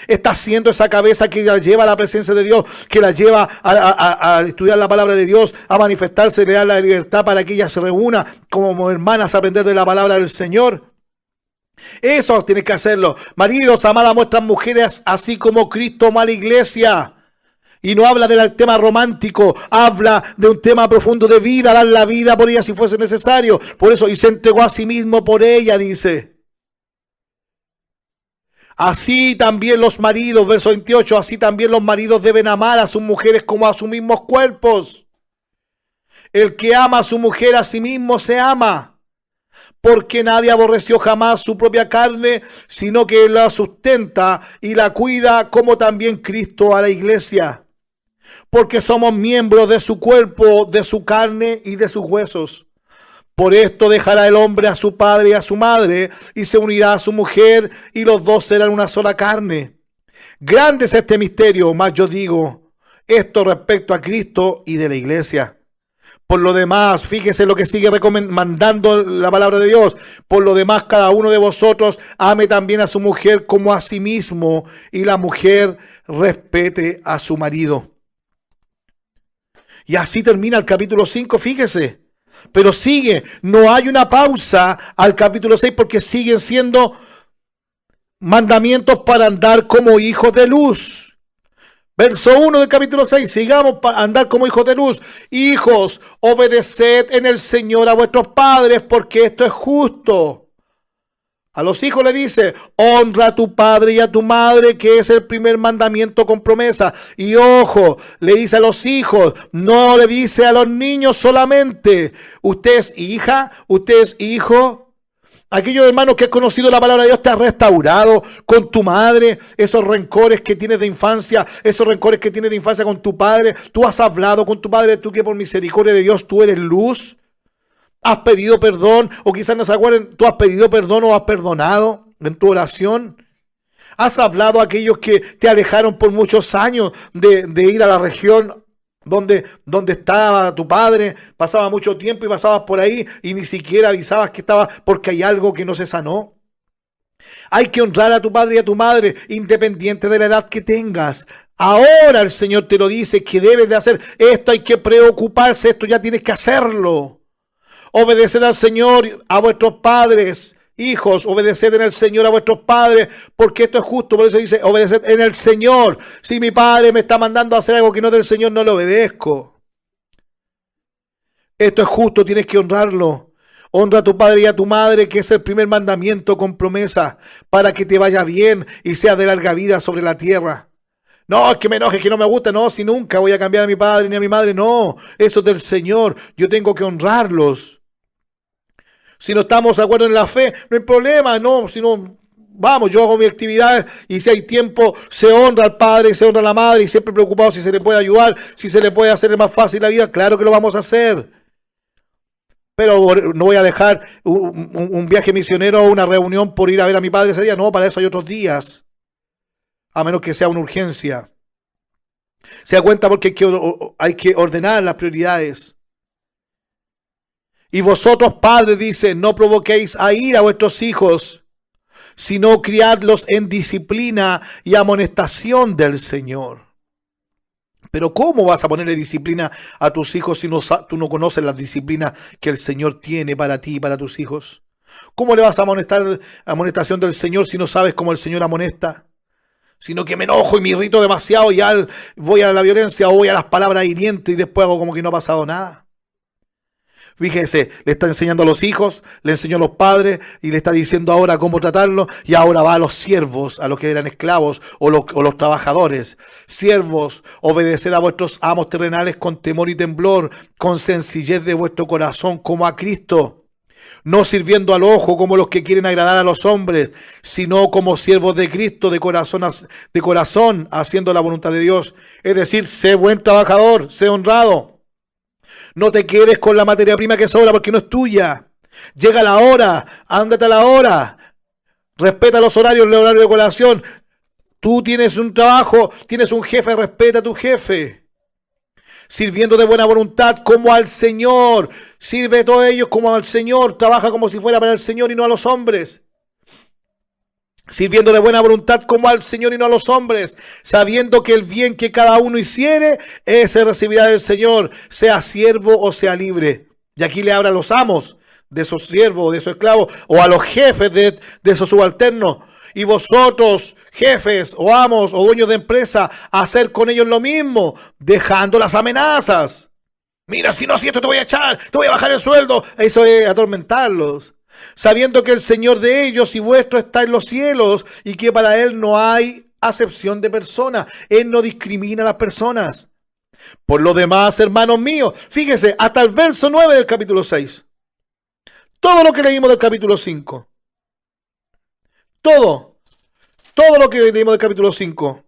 S1: Está siendo esa cabeza que la lleva a la presencia de Dios, que la lleva a estudiar la palabra de Dios, a manifestarse, le da la libertad para que ella se reúna como hermanas a aprender de la palabra del Señor. Eso tienes que hacerlo. Maridos, amad a vuestras mujeres así como Cristo amó a la iglesia. Y no habla del tema romántico, habla de un tema profundo de vida, dar la vida por ella si fuese necesario. Por eso, y se entregó a sí mismo por ella, dice. Así también los maridos, verso 28, así también los maridos deben amar a sus mujeres como a sus mismos cuerpos. El que ama a su mujer a sí mismo se ama, porque nadie aborreció jamás su propia carne, sino que la sustenta y la cuida, como también Cristo a la iglesia. Porque somos miembros de su cuerpo, de su carne y de sus huesos. Por esto dejará el hombre a su padre y a su madre, y se unirá a su mujer, y los dos serán una sola carne. Grande es este misterio, mas yo digo esto respecto a Cristo y de la iglesia. Por lo demás, fíjese lo que sigue mandando la palabra de Dios. Por lo demás, cada uno de vosotros ame también a su mujer como a sí mismo, y la mujer respete a su marido. Y así termina el capítulo 5, fíjese. Pero sigue, no hay una pausa al capítulo 6 porque siguen siendo mandamientos para andar como hijos de luz. Verso 1 del capítulo 6, sigamos para andar como hijos de luz. Hijos, obedeced en el Señor a vuestros padres, porque esto es justo. A los hijos le dice, honra a tu padre y a tu madre, que es el primer mandamiento con promesa. Y ojo, le dice a los hijos, no le dice a los niños solamente. Usted es hija, usted es hijo. Aquellos hermanos que has conocido la palabra de Dios te has restaurado con tu madre, esos rencores que tienes de infancia, esos rencores que tienes de infancia con tu padre, tú has hablado con tu padre, tú que por misericordia de Dios tú eres luz, has pedido perdón, o quizás no se acuerden, tú has pedido perdón o has perdonado en tu oración. Has hablado a aquellos que te alejaron por muchos años de ir a la región donde estaba tu padre, pasaba mucho tiempo y pasabas por ahí y ni siquiera avisabas que estaba porque hay algo que no se sanó. Hay que honrar a tu padre y a tu madre, independiente de la edad que tengas. Ahora el Señor te lo dice que debes de hacer esto, hay que preocuparse, esto ya tienes que hacerlo. Obedeced al Señor, a vuestros padres. Hijos, obedeced en el Señor a vuestros padres, porque esto es justo. Por eso dice, obedeced en el Señor. Si mi padre me está mandando a hacer algo que no es del Señor, no lo obedezco. Esto es justo, tienes que honrarlo. Honra a tu padre y a tu madre, que es el primer mandamiento con promesa, para que te vaya bien y sea de larga vida sobre la tierra. No, es que me enoje, es que no me gusta. No, si nunca voy a cambiar a mi padre ni a mi madre. No, eso es del Señor. Yo tengo que honrarlos. Si no estamos de acuerdo en la fe, no hay problema, no, si no, vamos, yo hago mis actividades y si hay tiempo, se honra al padre, se honra a la madre y siempre preocupado si se le puede ayudar, si se le puede hacer más fácil la vida, claro que lo vamos a hacer. Pero no voy a dejar un viaje misionero o una reunión por ir a ver a mi padre ese día, no, para eso hay otros días, a menos que sea una urgencia. Se da cuenta porque hay que ordenar las prioridades. Y vosotros, padres, dice, no provoquéis a ira a vuestros hijos, sino criadlos en disciplina y amonestación del Señor. Pero ¿cómo vas a ponerle disciplina a tus hijos si tú no conoces las disciplinas que el Señor tiene para ti y para tus hijos? ¿Cómo le vas a amonestar amonestación del Señor si no sabes cómo el Señor amonesta? Sino que me enojo y me irrito demasiado y voy a la violencia o voy a las palabras hirientes y después hago como que no ha pasado nada. Fíjese, le está enseñando a los hijos, le enseñó a los padres y le está diciendo ahora cómo tratarlo y ahora va a los siervos, a los que eran esclavos o los trabajadores. Siervos, obedeced a vuestros amos terrenales con temor y temblor, con sencillez de vuestro corazón como a Cristo. No sirviendo al ojo como los que quieren agradar a los hombres, sino como siervos de Cristo de corazón haciendo la voluntad de Dios. Es decir, sé buen trabajador, sé honrado. No te quedes con la materia prima que sobra porque no es tuya. Llega la hora, ándate a la hora. Respeta los horarios, el horario de colación. Tú tienes un trabajo, tienes un jefe, respeta a tu jefe. Sirviendo de buena voluntad como al Señor. Sirve a todos ellos como al Señor. Trabaja como si fuera para el Señor y no a los hombres. Sirviendo de buena voluntad como al Señor y no a los hombres, sabiendo que el bien que cada uno hiciere, ese recibirá del Señor, sea siervo o sea libre. Y aquí le habla a los amos de esos siervos o de esos esclavos, o a los jefes de esos subalternos. Y vosotros, jefes o amos o dueños de empresa, hacer con ellos lo mismo, dejando las amenazas. Mira, si no, si esto te voy a echar, te voy a bajar el sueldo. Eso es atormentarlos. Sabiendo que el Señor de ellos y vuestro está en los cielos y que para Él no hay acepción de personas. Él no discrimina a las personas. Por lo demás, hermanos míos, fíjese, hasta el verso 9 del capítulo 6. Todo lo que leímos del capítulo 5. Todo lo que leímos del capítulo 5.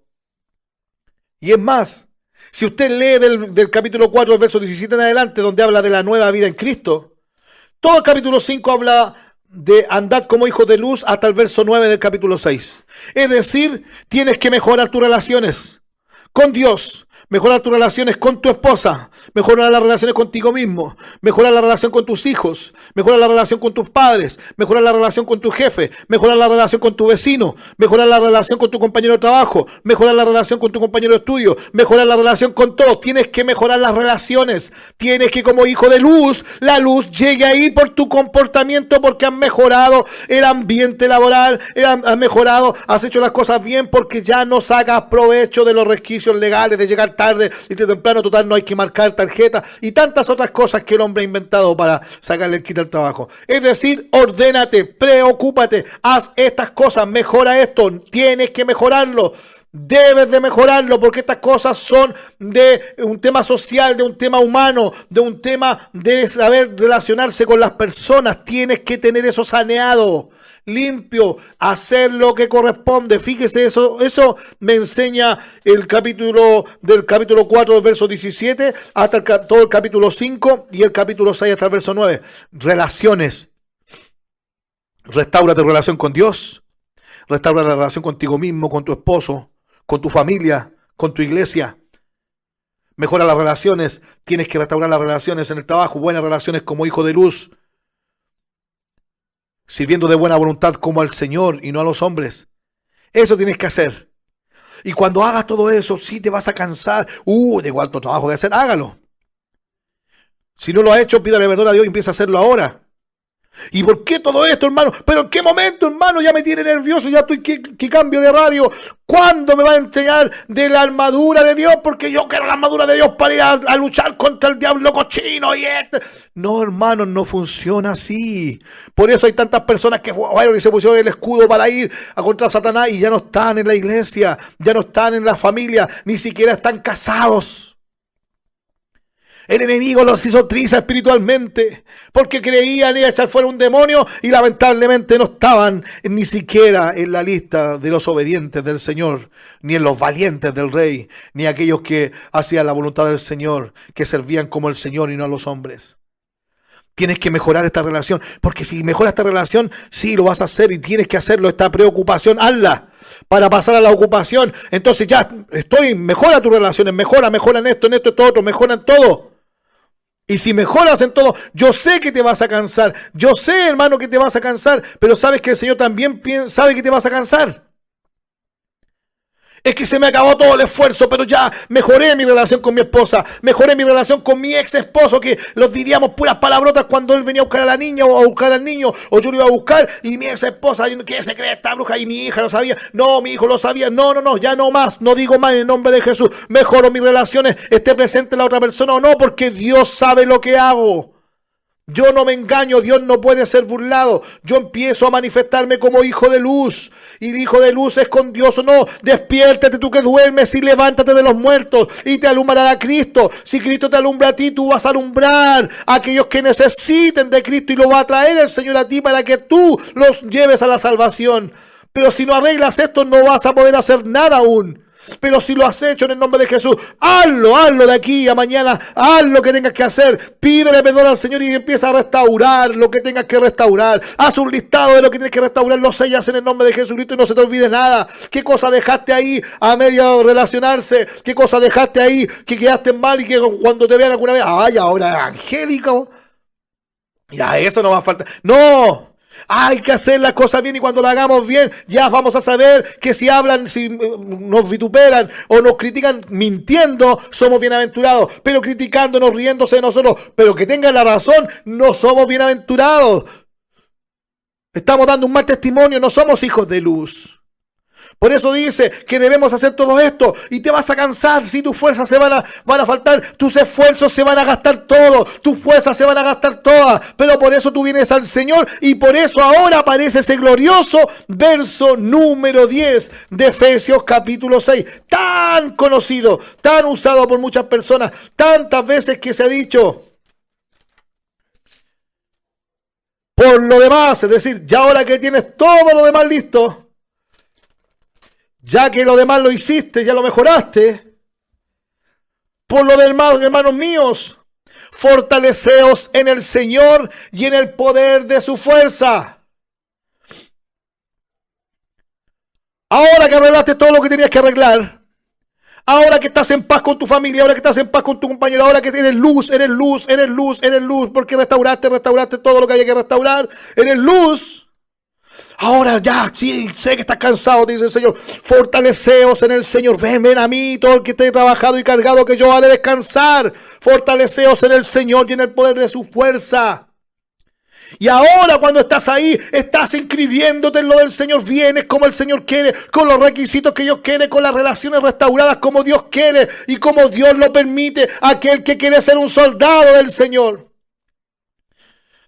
S1: Y es más, si usted lee del capítulo 4, del verso 17 en adelante, donde habla de la nueva vida en Cristo, todo el capítulo 5 habla de andad como hijos de luz hasta el verso 9 del capítulo 6. Es decir, tienes que mejorar tus relaciones con Dios, mejorar tus relaciones con tu esposa, mejorar las relaciones contigo mismo, mejorar la relación con tus hijos, mejorar la relación con tus padres, mejorar la relación con tu jefe, mejorar la relación con tu vecino, mejorar la relación con tu compañero de trabajo, mejorar la relación con tu compañero de estudio, mejorar la relación con todos. Tienes que mejorar las relaciones. Tienes que, como hijo de luz, la luz llegue ahí por tu comportamiento, porque has mejorado el ambiente laboral, has mejorado, has hecho las cosas bien, porque ya no sacas provecho de los resquicios legales de llegar tarde y de temprano, total, no hay que marcar tarjeta y tantas otras cosas que el hombre ha inventado para sacarle el quita al trabajo. Es decir, ordénate, preocúpate, haz estas cosas, mejora esto, tienes que mejorarlo. Debes de mejorarlo porque estas cosas son de un tema social, de un tema humano, de un tema de saber relacionarse con las personas. Tienes que tener eso saneado, limpio, hacer lo que corresponde. Fíjese, eso me enseña el capítulo 4 del verso 17 hasta todo el capítulo 5 y el capítulo 6 hasta el verso 9. Relaciones. Restaura tu relación con Dios. Restaura la relación contigo mismo, con tu esposo, con tu familia, con tu iglesia. Mejora las relaciones. Tienes que restaurar las relaciones en el trabajo. Buenas relaciones como hijo de luz. Sirviendo de buena voluntad como al Señor y no a los hombres. Eso tienes que hacer. Y cuando hagas todo eso, sí te vas a cansar. Tengo alto trabajo que hacer. Hágalo. Si no lo has hecho, pídale perdón a Dios y empieza a hacerlo ahora. ¿Y por qué todo esto, hermano? ¿Pero en qué momento, hermano? Ya me tiene nervioso, ya estoy que cambio de radio. ¿Cuándo me va a enseñar de la armadura de Dios? Porque yo quiero la armadura de Dios para ir a luchar contra el diablo cochino y este. No, hermano, no funciona así. Por eso hay tantas personas que fueron y se pusieron el escudo para ir a contra Satanás y ya no están en la iglesia, ya no están en la familia, ni siquiera están casados. El enemigo los hizo trizas espiritualmente porque creían ir a echar fuera un demonio y lamentablemente no estaban ni siquiera en la lista de los obedientes del Señor, ni en los valientes del Rey, ni aquellos que hacían la voluntad del Señor, que servían como el Señor y no a los hombres. Tienes que mejorar esta relación, porque si mejoras esta relación, sí lo vas a hacer y tienes que hacerlo. Esta preocupación, hazla para pasar a la ocupación. Entonces ya mejora tus relaciones, mejora en esto, otro, mejora en todo. Y si mejoras en todo, yo sé que te vas a cansar. Yo sé, hermano, que te vas a cansar. Pero sabes que el Señor también sabe que te vas a cansar. Es que se me acabó todo el esfuerzo, pero ya mejoré mi relación con mi esposa. Mejoré mi relación con mi ex esposo, que los diríamos puras palabrotas cuando él venía a buscar a la niña o a buscar al niño. O yo lo iba a buscar y mi ex esposa, ¿qué se cree esta bruja? Y mi hija lo sabía. No, mi hijo lo sabía. No, ya no más. No digo más en el nombre de Jesús. Mejoro mis relaciones, esté presente la otra persona o no, porque Dios sabe lo que hago. Yo no me engaño, Dios no puede ser burlado. Yo empiezo a manifestarme como hijo de luz. Y el hijo de luz es con Dios o no. Despiértate tú que duermes y levántate de los muertos y te alumbrará Cristo. Si Cristo te alumbra a ti, tú vas a alumbrar a aquellos que necesiten de Cristo y lo va a traer el Señor a ti para que tú los lleves a la salvación. Pero si no arreglas esto, no vas a poder hacer nada aún. Pero si lo has hecho en el nombre de Jesús, hazlo de aquí a mañana, haz lo que tengas que hacer, pídele perdón al Señor y empieza a restaurar lo que tengas que restaurar. Haz un listado de lo que tienes que restaurar, lo sellas en el nombre de Jesucristo y no se te olvide nada. ¿Qué cosa dejaste ahí a medio relacionarse? ¿Qué cosa dejaste ahí que quedaste mal y que cuando te vean alguna vez, ahora angélico? Ya, eso no va a faltar. ¡No! Hay que hacer las cosas bien y cuando lo hagamos bien ya vamos a saber que si hablan, si nos vituperan o nos critican mintiendo, somos bienaventurados, pero criticándonos, riéndose de nosotros, pero que tengan la razón, no somos bienaventurados. Estamos dando un mal testimonio, no somos hijos de luz. Por eso dice que debemos hacer todo esto y te vas a cansar, si tus fuerzas se van a faltar, tus esfuerzos se van a gastar todos, tus fuerzas se van a gastar todas, pero por eso tú vienes al Señor y por eso ahora aparece ese glorioso verso número 10 de Efesios capítulo 6, tan conocido, tan usado por muchas personas, tantas veces que se ha dicho. Por lo demás, es decir, ya ahora que tienes todo lo demás listo, ya que lo demás lo hiciste, ya lo mejoraste. Por lo demás, hermanos míos, fortaleceos en el Señor y en el poder de su fuerza. Ahora que arreglaste todo lo que tenías que arreglar, ahora que estás en paz con tu familia, ahora que estás en paz con tu compañero, ahora que eres luz, porque restauraste todo lo que había que restaurar, eres luz. Ahora ya, sí, sé que estás cansado, dice el Señor. Fortaleceos en el Señor. Ven a mí, todo el que esté trabajado y cargado, que yo haré descansar. Fortaleceos en el Señor y en el poder de su fuerza. Y ahora cuando estás ahí, estás inscribiéndote en lo del Señor. Vienes como el Señor quiere, con los requisitos que Dios quiere, con las relaciones restauradas como Dios quiere y como Dios lo permite. Aquel que quiere ser un soldado del Señor.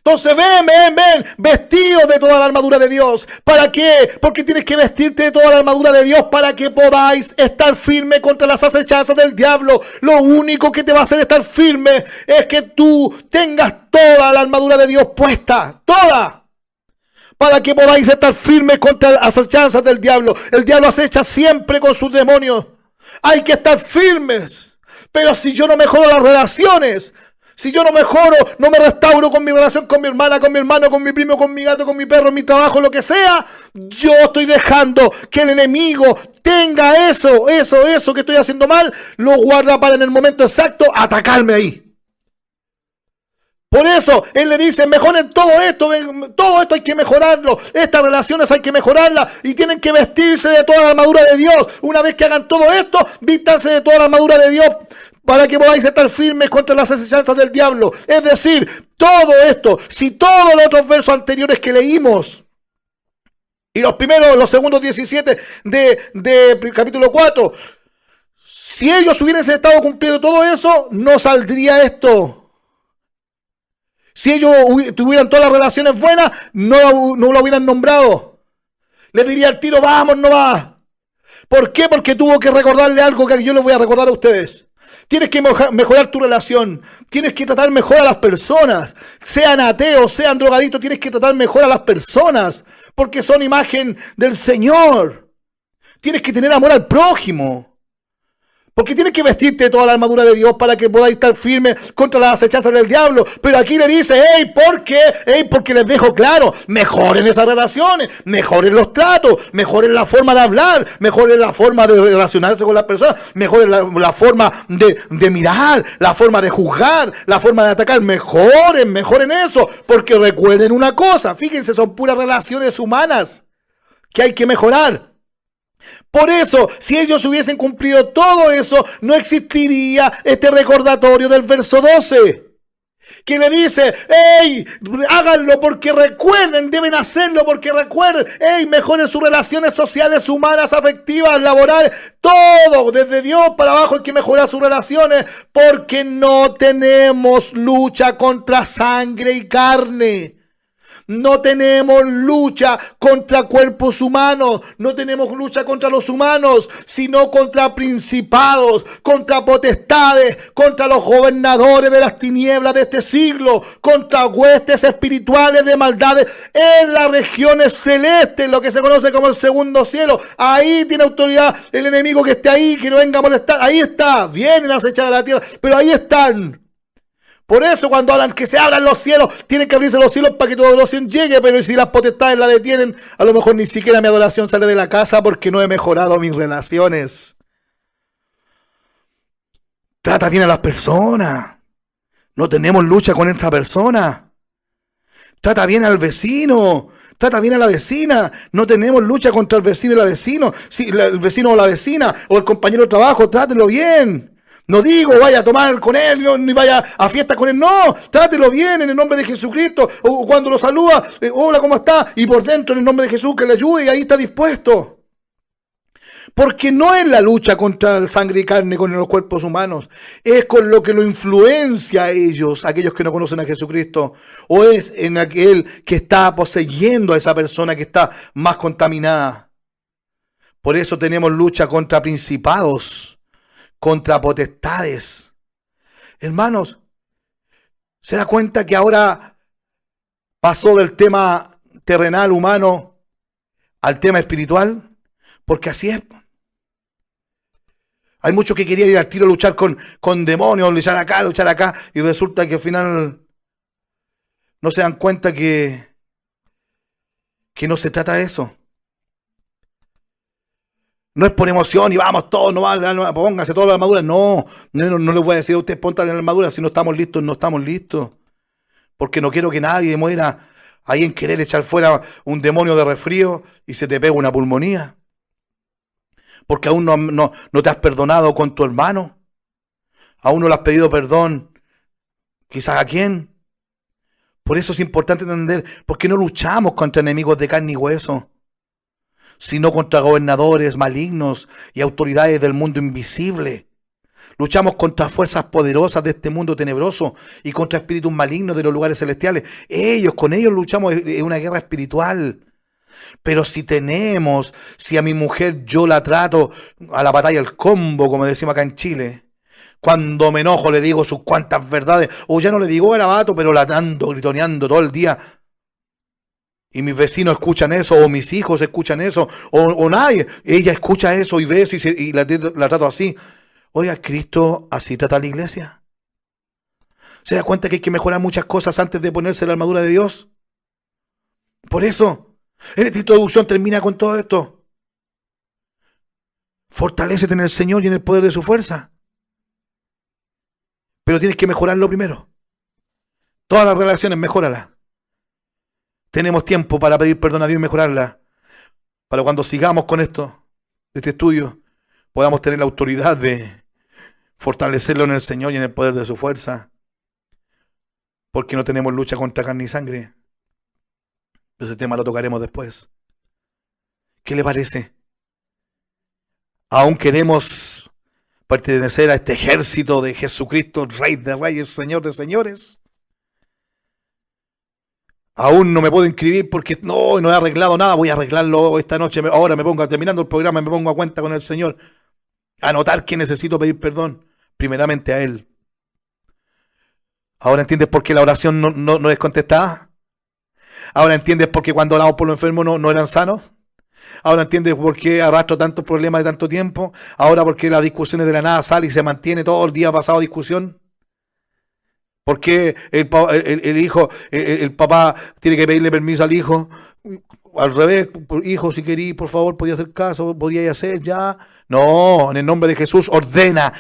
S1: Entonces ven, vestidos de toda la armadura de Dios. ¿Para qué? Porque tienes que vestirte de toda la armadura de Dios para que podáis estar firme contra las acechanzas del diablo. Lo único que te va a hacer estar firme es que tú tengas toda la armadura de Dios puesta, toda, para que podáis estar firmes contra las acechanzas del diablo. El diablo acecha siempre con sus demonios. Hay que estar firmes. Pero si yo no mejoro las relaciones, si yo no mejoro, no me restauro con mi relación con mi hermana, con mi hermano, con mi primo, con mi gato, con mi perro, en mi trabajo, lo que sea, yo estoy dejando que el enemigo tenga eso que estoy haciendo mal, lo guarda para en el momento exacto atacarme ahí. Por eso Él le dice, mejoren todo esto hay que mejorarlo, estas relaciones hay que mejorarlas y tienen que vestirse de toda la armadura de Dios. Una vez que hagan todo esto, vístanse de toda la armadura de Dios para que podáis estar firmes contra las acechanzas del diablo. Es decir, todo esto, si todos los otros versos anteriores que leímos y los segundos 17 de capítulo 4, si ellos hubiesen estado cumpliendo todo eso, no saldría esto. Si ellos tuvieran todas las relaciones buenas, no lo hubieran nombrado. Le diría al tiro, vamos, no va. ¿Por qué? Porque tuvo que recordarle algo que yo les voy a recordar a ustedes. Tienes que mejorar tu relación. Tienes que tratar mejor a las personas. Sean ateos, sean drogadictos, tienes que tratar mejor a las personas. Porque son imagen del Señor. Tienes que tener amor al prójimo. Porque tienes que vestirte de toda la armadura de Dios para que podáis estar firme contra las acechanzas del diablo. Pero aquí le dice, ¿por qué? Porque les dejo claro, mejoren esas relaciones, mejoren los tratos, mejoren la forma de hablar, mejoren la forma de relacionarse con las personas, mejoren la forma de mirar, la forma de juzgar, la forma de atacar. Mejoren eso. Porque recuerden una cosa, fíjense, son puras relaciones humanas que hay que mejorar. Por eso, si ellos hubiesen cumplido todo eso, no existiría este recordatorio del verso 12. Que le dice, háganlo porque recuerden, deben hacerlo porque recuerden, mejoren sus relaciones sociales, humanas, afectivas, laborales, todo, desde Dios para abajo hay que mejorar sus relaciones porque no tenemos lucha contra sangre y carne. No tenemos lucha contra cuerpos humanos, no tenemos lucha contra los humanos, sino contra principados, contra potestades, contra los gobernadores de las tinieblas de este siglo, contra huestes espirituales de maldades en las regiones celestes, lo que se conoce como el segundo cielo. Ahí tiene autoridad el enemigo que esté ahí, que no venga a molestar. Ahí está, vienen a acechar a la tierra, pero ahí están. Por eso cuando hablan que se abran los cielos, tienen que abrirse los cielos para que toda adoración llegue, pero si las potestades la detienen, a lo mejor ni siquiera mi adoración sale de la casa porque no he mejorado mis relaciones. Trata bien a las personas. No tenemos lucha con esta persona. Trata bien al vecino. Trata bien a la vecina. No tenemos lucha contra el vecino y la vecina. Si el vecino o la vecina o el compañero de trabajo, trátelo bien. No digo vaya a tomar con él, ni vaya a fiesta con él, no, trátelo bien en el nombre de Jesucristo, o cuando lo saluda, hola, ¿cómo está? Y por dentro en el nombre de Jesús que le ayude y ahí está dispuesto. Porque no es la lucha contra el sangre y carne con los cuerpos humanos, es con lo que lo influencia a ellos, aquellos que no conocen a Jesucristo, o es en aquel que está poseyendo a esa persona que está más contaminada. Por eso tenemos lucha contra principados, contra potestades. Hermanos, ¿se da cuenta que ahora pasó del tema terrenal, humano, al tema espiritual? Porque así es. Hay muchos que querían ir al tiro a luchar con demonios, luchar acá, y resulta que al final no se dan cuenta que no se trata de eso. No es por emoción y vamos todos, pónganse toda la armadura. No les voy a decir a ustedes pongan la armadura. Si no estamos listos, no estamos listos. Porque no quiero que nadie muera ahí en querer echar fuera un demonio de resfrío y se te pega una pulmonía. Porque aún no te has perdonado con tu hermano. Aún no le has pedido perdón. Quizás a quién. Por eso es importante entender por qué no luchamos contra enemigos de carne y hueso, sino contra gobernadores malignos y autoridades del mundo invisible. Luchamos contra fuerzas poderosas de este mundo tenebroso y contra espíritus malignos de los lugares celestiales. Con ellos luchamos, es una guerra espiritual. Pero si a mi mujer yo la trato a la batalla del combo, como decimos acá en Chile, cuando me enojo le digo sus cuantas verdades, o ya no le digo garabato, pero la ando gritoneando todo el día, y mis vecinos escuchan eso, o mis hijos escuchan eso, o nadie, ella escucha eso y ve eso y la trato así. Oiga, Cristo así trata a la iglesia. ¿Se da cuenta que hay que mejorar muchas cosas antes de ponerse la armadura de Dios? Por eso, en esta introducción termina con todo esto. Fortalécete en el Señor y en el poder de su fuerza. Pero tienes que mejorarlo primero. Todas las relaciones, mejóralas. Tenemos tiempo para pedir perdón a Dios y mejorarla. Para cuando sigamos con esto, este estudio, podamos tener la autoridad de fortalecerlo en el Señor y en el poder de su fuerza. Porque no tenemos lucha contra carne y sangre. Ese tema lo tocaremos después. ¿Qué le parece? Aún queremos pertenecer a este ejército de Jesucristo, Rey de Reyes, Señor de Señores. Aún no me puedo inscribir porque no he arreglado nada. Voy a arreglarlo esta noche. Ahora terminando el programa, me pongo a cuenta con el Señor. A notar que necesito pedir perdón, primeramente a Él. ¿Ahora entiendes por qué la oración no es contestada? ¿Ahora entiendes por qué cuando oramos por los enfermos no eran sanos? ¿Ahora entiendes por qué arrastro tantos problemas de tanto tiempo? ¿Ahora por qué las discusiones de la nada salen y se mantiene todo el día pasado discusión? ¿Por qué el papá tiene que pedirle permiso al hijo? Al revés, hijo, si querís, por favor, podía hacer caso, podía hacer ya. No, en el nombre de Jesús, ordena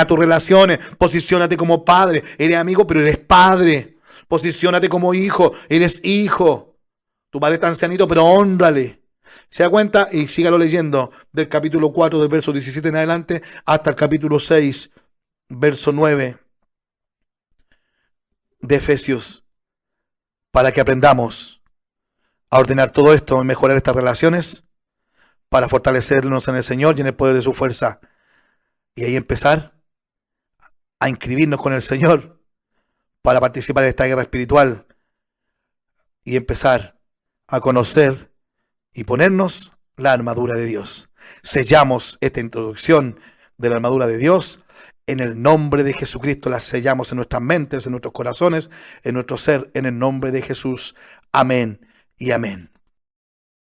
S1: tus relaciones, posiciónate como padre. Eres amigo, pero eres padre. Posiciónate como hijo, eres hijo. Tu padre está ancianito, pero hónrale. Se da cuenta y sígalo leyendo del capítulo 4, del verso 17 en adelante, hasta el capítulo 6, verso 9 de Efesios, para que aprendamos a ordenar todo esto y mejorar estas relaciones para fortalecernos en el Señor y en el poder de su fuerza. Y ahí empezar a inscribirnos con el Señor para participar en esta guerra espiritual y empezar a conocer y ponernos la armadura de Dios. Sellamos esta introducción de la armadura de Dios en el nombre de Jesucristo. La sellamos en nuestras mentes, en nuestros corazones, en nuestro ser, en el nombre de Jesús. Amén y amén.